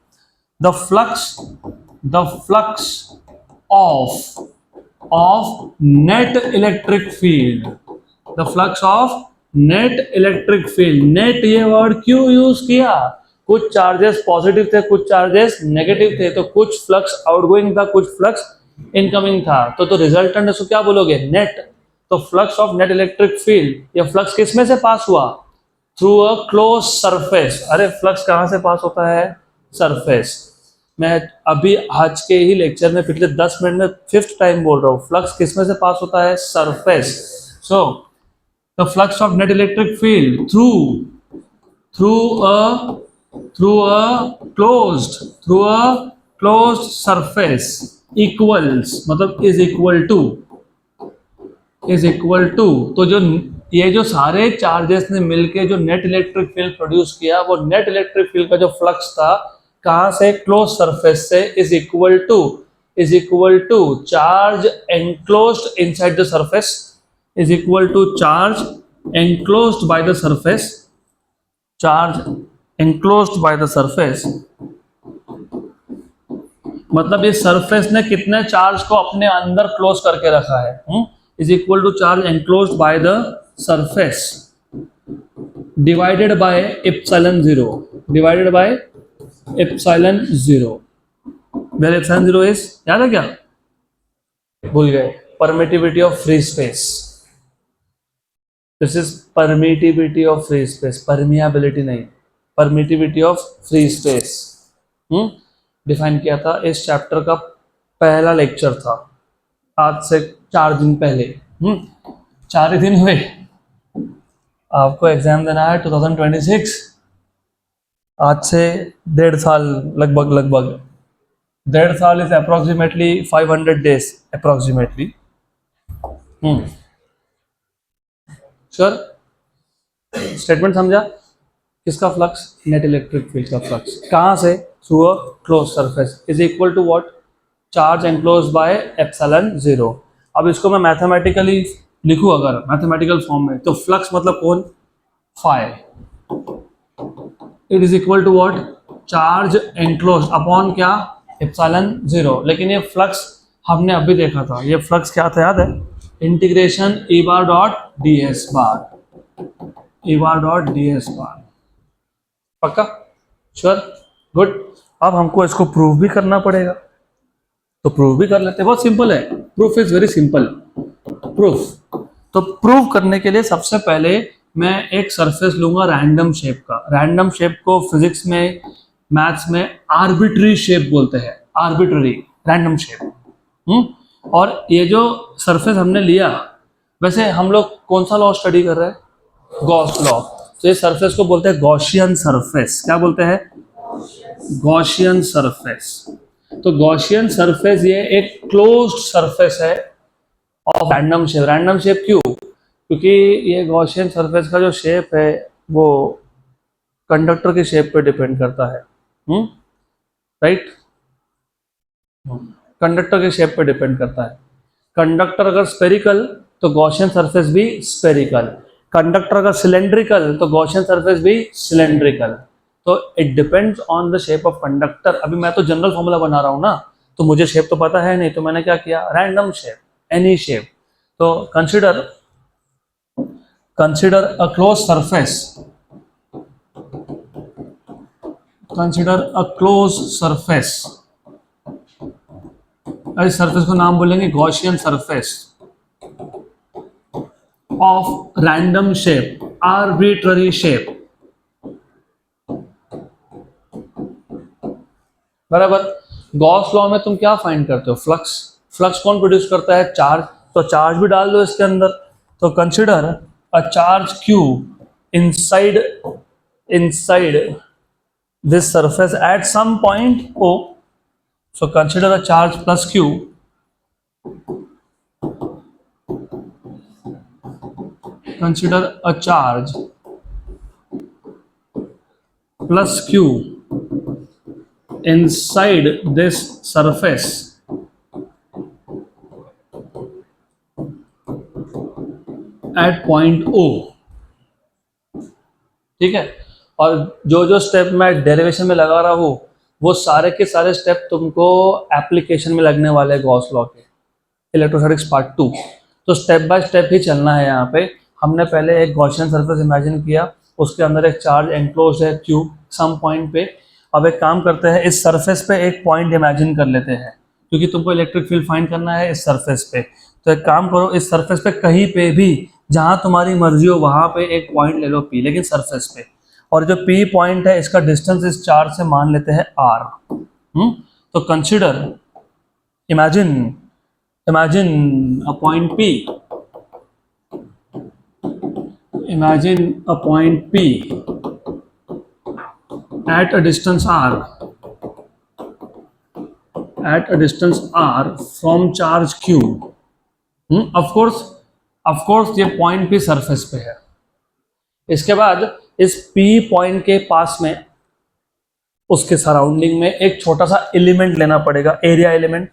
The flux of net electric field, the flux of net electric field. Net ये वर्ड क्यों यूज किया? कुछ चार्जेस पॉजिटिव थे, कुछ चार्जेस नेगेटिव थे, तो कुछ फ्लक्स आउटगोइंग था, कुछ फ्लक्स इनकमिंग था. तो रिजल्टेंट उसको क्या बोलोगे? नेट. तो flux of net electric field, ये फ्लक्स किस में से पास हुआ? Through a close surface. अरे फ्लक्स कहां से पास होता है? सरफेस. मैं अभी आज के ही लेक्चर में पिछले 10 मिनट में 5th टाइम बोल रहा हूँ, फ्लक्स किस में से पास होता है? Surface. So the flux of net electric field through a closed surface equals, मतलब is equal to. तो जो ये जो सारे चार्जेस ने मिलके जो नेट इलेक्ट्रिक फील्ड प्रोड्यूस किया, वो नेट इलेक्ट्रिक फील्ड का जो फ्लक्स था कहाँ से? क्लोज सरफेस से. Is equal to charge enclosed inside the surface, is equal to charge enclosed by the surface, charge enclosed by the surface. मतलब इस सरफेस ने कितने चार्ज को अपने अंदर क्लोज करके रखा है? Is equal to charge enclosed by the surface divided by epsilon zero, divided by epsilon zero. Where epsilon zero is, याद है क्या? भूल गए? Permittivity of free space. This is permittivity of free space, permeability नहीं, permittivity of free space. Define किया था, इस चैप्टर का पहला लेक्चर था, आज से 4 दिन पहले. 4 ही दिन हुए, आपको एग्जाम देना है 2026, आज से 1.5 साल, लगभग 1.5 साल is approximately 500 days approximately. Sure, statement समझा? किसका फ्लक्स? नेट इलेक्ट्रिक फील्ड का फ्लक्स. कहाँ से? Through a close surface, is equal to what? Charge enclosed by epsilon zero. अब इसको मैं मैथमेटिकली लिखूं अगर मैथमेटिकल फॉर्म में, तो फ्लक्स मतलब कौन? Phi. It is equal to what? Charge enclosed upon क्या? Epsilon zero. लेकिन ये फ्लक्स हमने अभी देखा था, ये फ्लक्स क्या था याद है? Integration E bar dot D S bar, E bar dot D S bar. पक्का? Sure, good. अब हमको इसको प्रूव भी करना पड़ेगा, तो प्रूव भी कर लेते हैं. बहुत सिंपल है, proof is very simple. Proof, तो प्रूव करने के लिए सबसे पहले मैं एक सरफेस लूंगा रैंडम शेप का. रैंडम शेप को फिजिक्स में, मैथ्स में आर्बिट्री शेप बोलते हैं, आर्बिट्री रैंडम शेप. और ये जो सरफेस हमने लिया, वैसे हम लोग कौन सा लॉ स्टडी कर रहे हैं? Gauss law. तो ये सरफेस को बोलते हैं गॉसियन सरफेस. क्या बोलते हैं? Gaussian surface. तो गॉसियन सरफेस ये एक क्लोज्ड सरफेस है of random shape. Random shape क्यों? क्योंकि ये गॉसियन सरफेस का जो शेप है वो कंडक्टर के शेप पे डिपेंड करता है। राइट, कंडक्टर के शेप पे डिपेंड करता है। कंडक्टर अगर स्पेरिकल तो गॉसियन सरफेस भी स्पेरिकल, कंडक्टर अगर सिलेंड्रिकल तो गॉसियन सरफेस भी सिलेंड्रिकल। तो it depends on the shape of conductor. अभी मैं तो जनरल फॉर्मूला बना रहा हूँ ना, तो मुझे शेप तो पता है नहीं, तो मैंने क्या किया, रैंडम शेप, एनी शेप। तो consider a close surface, consider a close surface. इस सरफेस को नाम बोलेंगे Gaussian surface of random shape, arbitrary shape. बराबर। गॉस लॉ में तुम क्या फाइंड करते हो, फ्लक्स। फ्लक्स कौन प्रोड्यूस करता है, चार्ज। तो चार्ज भी डाल दो इसके अंदर। तो consider a charge Q inside this surface at some point O. So consider a charge plus Q consider a charge plus Q inside this surface at point O. ठीक है। और जो जो स्टेप मैं डेरिवेशन में लगा रहा हूँ वो सारे के सारे स्टेप तुमको एप्लीकेशन में लगने वाले हैं गॉस लॉ के, इलेक्ट्रोस्टैटिक्स पार्ट 2। तो स्टेप बाय स्टेप ही चलना है। यहाँ पे हमने पहले एक गॉसियन सरफेस इमेजिन किया, उसके अंदर एक चार्ज एनक्लोज है क्यू सम पॉइंट पे। अब एक काम करते हैं, इस सरफेस पे एक पॉइंट इमेजिन कर लेते हैं, क्योंकि तुमको इलेक्ट्रिक फील्ड फाइंड करना है इस सरफेस पे। तो एक काम करो, इस सरफेस पे कहीं पे भी जहाँ तुम्हारी मर्जी हो वहाँ पे एक पॉइंट ले लो पी, लेकिन सरफेस पे। और जो पी पॉइंट है इसका डिस्टेंस इस चार्ज से मान लेते हैं आर। तो consider, imagine a point P. Imagine a point P at a distance R. At a distance R from charge Q. Of course ये point P surface पे है। इसके बाद इस P point के पास में उसके सराउंडिंग में एक छोटा सा एलिमेंट लेना पड़ेगा, एरिया एलिमेंट।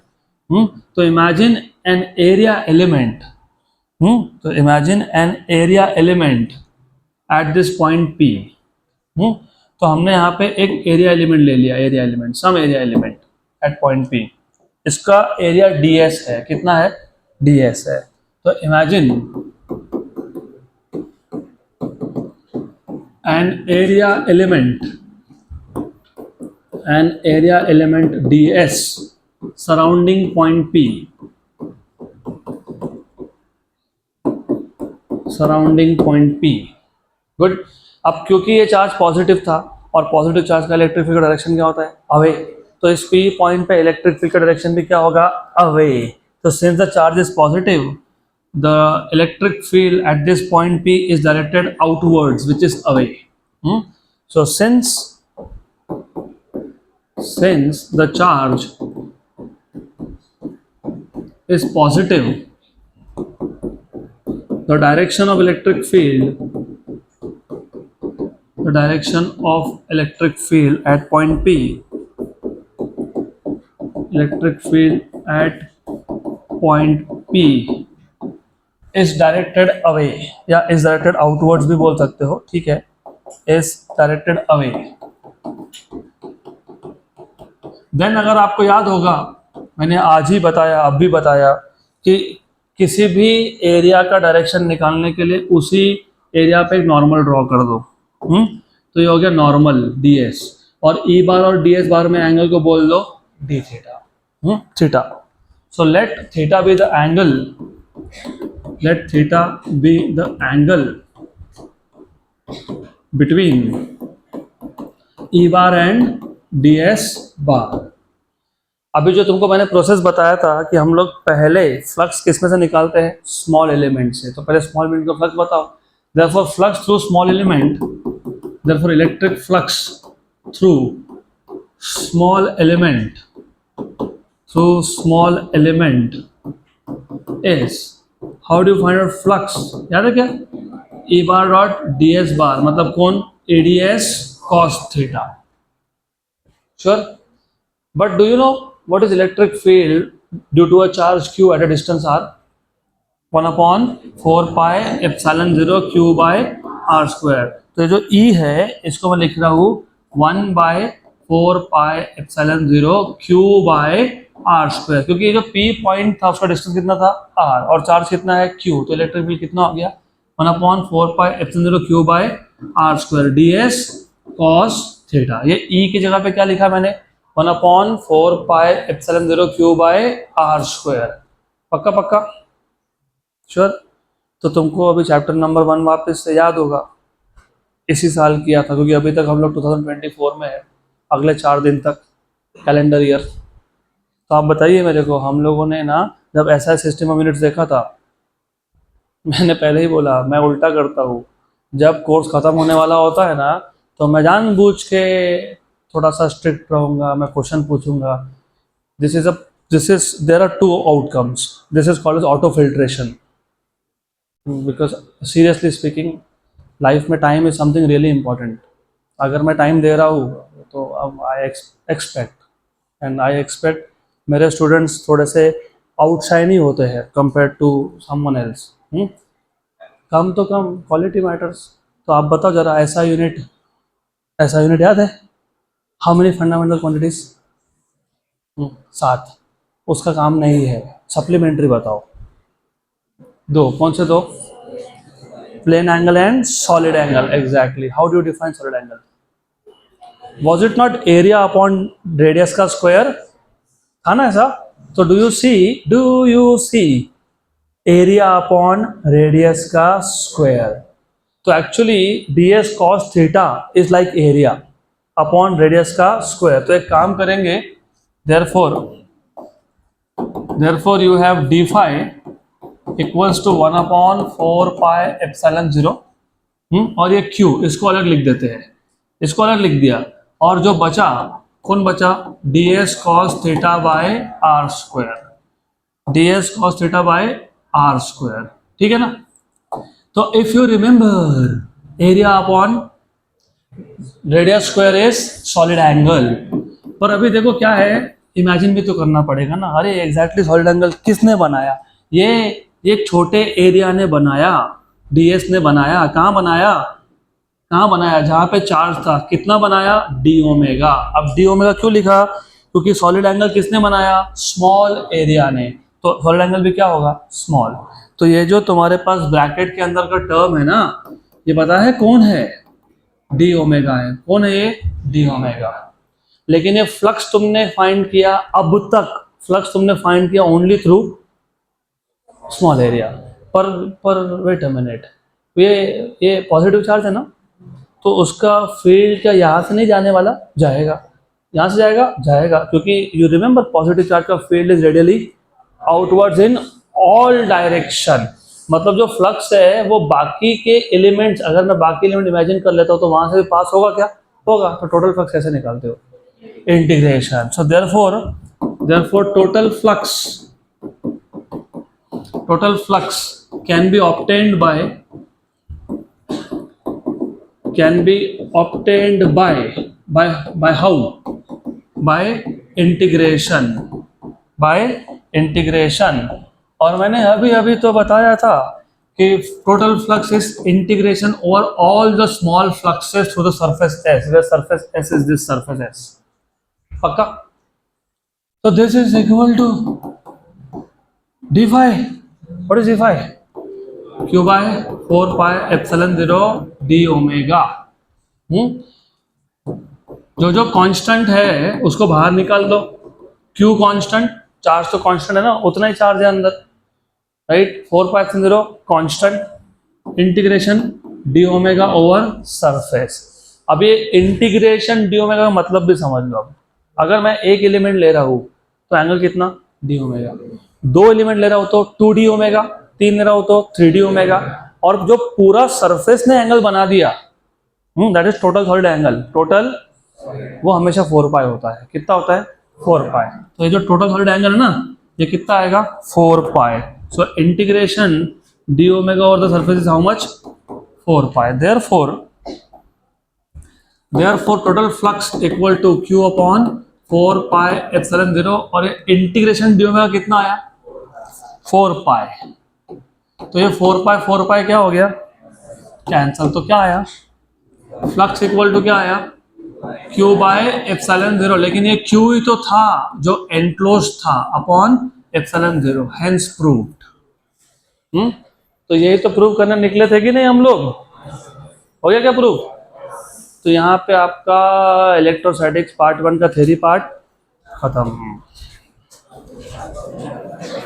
तो इमेजिन एन एरिया एलिमेंट, तो imagine an area element eight this point P। तो हमने यहाँ पे एक एरिया एलिमेंट ले लिया, area element, some area element at point P। इसका एरिया ds है, कितना है, ds है। तो imagine an area element ds surrounding point P, surrounding point P। Good. अब क्योंकि ये चार्ज पॉजिटिव था और पॉजिटिव चार्ज का इलेक्ट्रिक फील्ड का डायरेक्शन क्या होता है, अवे। तो इस P पॉइंट पे इलेक्ट्रिक फील्ड का डायरेक्शन भी क्या होगा, अवे। तो since the charge is positive, the electric field at this point P is directed outwards which is away. So since the charge is positive, the direction of electric field at point P, electric field at point P is directed away, या is directed outwards भी बोल सकते हो, ठीक है, is directed away। देन अगर आपको याद होगा, मैंने आज ही बताया, अब भी बताया कि किसी भी एरिया का डायरेक्शन निकालने के लिए उसी एरिया पे एक नॉर्मल ड्रॉ कर दो। तो ये हो गया नॉर्मल ds, और ई बार और ds बार में एंगल को बोल दो d theta, theta. So let theta be the angle, between E bar and ds बार। अभी जो तुमको मैंने प्रोसेस बताया था कि हम लोग पहले फ्लक्स किस में से निकालते हैं, स्मॉल एलिमेंट से। तो पहले स्मॉल एलिमेंट का फ्लक्स बताओ। Therefore flux through small element, therefore electric flux through small element through small element is, how do you find out flux? याद है क्या? E bar dot ds bar मतलब कौन? ADS cos theta. Sure. But do you know what is electric field due to a charge q at a distance r? 1 upon 4 pi epsilon 0 q by r square. तो जो E है इसको मैं लिख रहा हूँ 1 by 4 pi epsilon 0 q by r square, क्योंकि ये जो P पॉइंट था उसका डिस्टेंस कितना था r और चार्ज कितना है q, तो इलेक्ट्रिक फील्ड कितना हो गया 1 upon 4 pi epsilon 0 q by r square ds cos theta. ये E की जगह पे क्या लिखा मैंने 1 upon 4 pi epsilon 0 q by r square. पक्का पक्का श्योर? तो तुमको अभी चैप्टर नंबर 1 वापस से याद होगा, इसी साल किया था, क्योंकि अभी तक हम लोग 2024 में है, अगले 4 दिन तक कैलेंडर ईयर। तो आप बताइए मेरे को, हम लोगों ने ना जब ऐसा सिस्टम ऑफ यूनिट्स देखा था, मैंने पहले ही बोला मैं उल्टा करता हूँ, जब कोर्स ख़त्म होने वाला होता है ना तो मैं जानबूझ के थोड़ा सा स्ट्रिक्ट रहूँगा, मैं क्वेश्चन पूछूंगा। There are 2 outcomes, this is called as auto filtration, because seriously speaking life में time is something really important. अगर मैं टाइम दे रहा हूँ तो अब आई एक्सपेक्ट मेरे स्टूडेंट्स थोड़े से आउटशाइन ही होते हैं कंपेयर टू समवन एल्स। कम तो कम क्वालिटी मैटर्स। तो आप बताओ जरा, ऐसा यूनिट याद है? How many fundamental quantities? 7। उसका काम नहीं है, सप्लीमेंट्री बताओ। 2, कौन से 2? Plane angle and solid angle. Exactly. How do you define solid angle? Was it not area upon radius का स्क्वायर? था ना ऐसा? तो do you see area upon radius का स्क्वायर? तो actually ds cos theta is like area upon radius का स्क्वायर। तो एक काम करेंगे, therefore you have d phi equals to 1 upon 4 pi epsilon 0 और ये q, इसको अलग लिख देते हैं, इसको अलग लिख दिया, और जो बचा कौन बचा? ds cos theta by r square, ds cos theta by r square. ठीक है ना? तो if you remember area upon radius square is solid angle. पर अभी देखो क्या है, इमेजिन भी तो करना पड़ेगा ना। अरे एग्जैक्टली सॉलिड एंगल किसने बनाया? ये छोटे एरिया ने बनाया, ds ने बनाया। कहाँ बनाया? जहाँ पे चार्ज था। कितना बनाया? d omega. अब d ओमेगा क्यों लिखा? क्योंकि सॉलिड एंगल किसने बनाया? स्मॉल एरिया ने। तो सॉलिड एंगल भी क्या होगा? स्मॉल। तो ये जो तुम्हारे पास ब्रैकेट के अंदर का टर्म है ना, ये पता है कौन है? d ओमेगा है। कौन है ये? d omega. लेकिन ये फ्लक्स तुमने फाइंड किया, अब तक फ्लक्स तुमने फाइंड किया ओनली थ्रू स्मॉल एरिया। पर वेट अ मिनट, ये पॉजिटिव चार्ज है ना, तो उसका फील्ड क्या यहाँ से नहीं जाने वाला? जाएगा। यहाँ से जाएगा, क्योंकि यू रिमेंबर पॉजिटिव चार्ज का field is radially outwards in all direction. मतलब जो फ्लक्स है वो बाकी के एलिमेंट्स, अगर मैं बाकी एलिमेंट इमेजिन कर लेता हूँ तो वहां से पास होगा क्या? होगा। तो टोटल फ्लक्स कैसे निकालते हो? Integration. So therefore total flux can be obtained by how? by integration। और मैंने अभी तो बताया था कि total flux is integration over all the small fluxes through the surface S, where surface S is this surface S। पक्का? तो this is equal to d phi। What is d phi? q by 4 pi epsilon 0 d omega. जो कांस्टेंट है उसको बाहर निकाल दो। q कांस्टेंट, चार्ज तो कांस्टेंट है ना, उतना ही चार्ज है अंदर, right? 4 pi epsilon 0 constant, integration d omega over surface. अब ये इंटीग्रेशन d ओमेगा का मतलब भी समझ लो। अब अगर मैं एक एलिमेंट ले रहा हूँ तो एंगल कितना? d omega. 2 एलिमेंट ले रहा हूँ तो 2d ओमेगा, 3 ले रहा हूँ तो 3d ओमेगा। और जो पूरा सरफेस ने एंगल बना दिया, that is total solid angle. Total वो हमेशा 4 पाई होता है। कितना होता है? 4 पाई। तो ये जो टोटल सॉलिड एंगल है ना, ये कितना आएगा 4 पाई। So integration d omega over the surface is how much 4 pi. Therefore total flux equal to q upon 4 pi epsilon 0। और इंटीग्रेशन डी ओमेगा कितना आया 4 पाई। तो ये 4 पाई क्या हो गया कैंसल। तो क्या आया फ्लक्स इक्वल टू क्या आया q बाय एप्सिलॉन 0। लेकिन ये q ही तो था जो एनक्लोज था अपॉन एप्सिलॉन 0, हेंस प्रूव्ड। तो यही तो प्रूव करने निकले थे कि नहीं हम लोग। हो गया क्या प्रूव। तो यहाँ पे आपका इलेक्ट्रोस्टैटिक्स पार्ट 1 का थ्योरी पार्ट खत्म।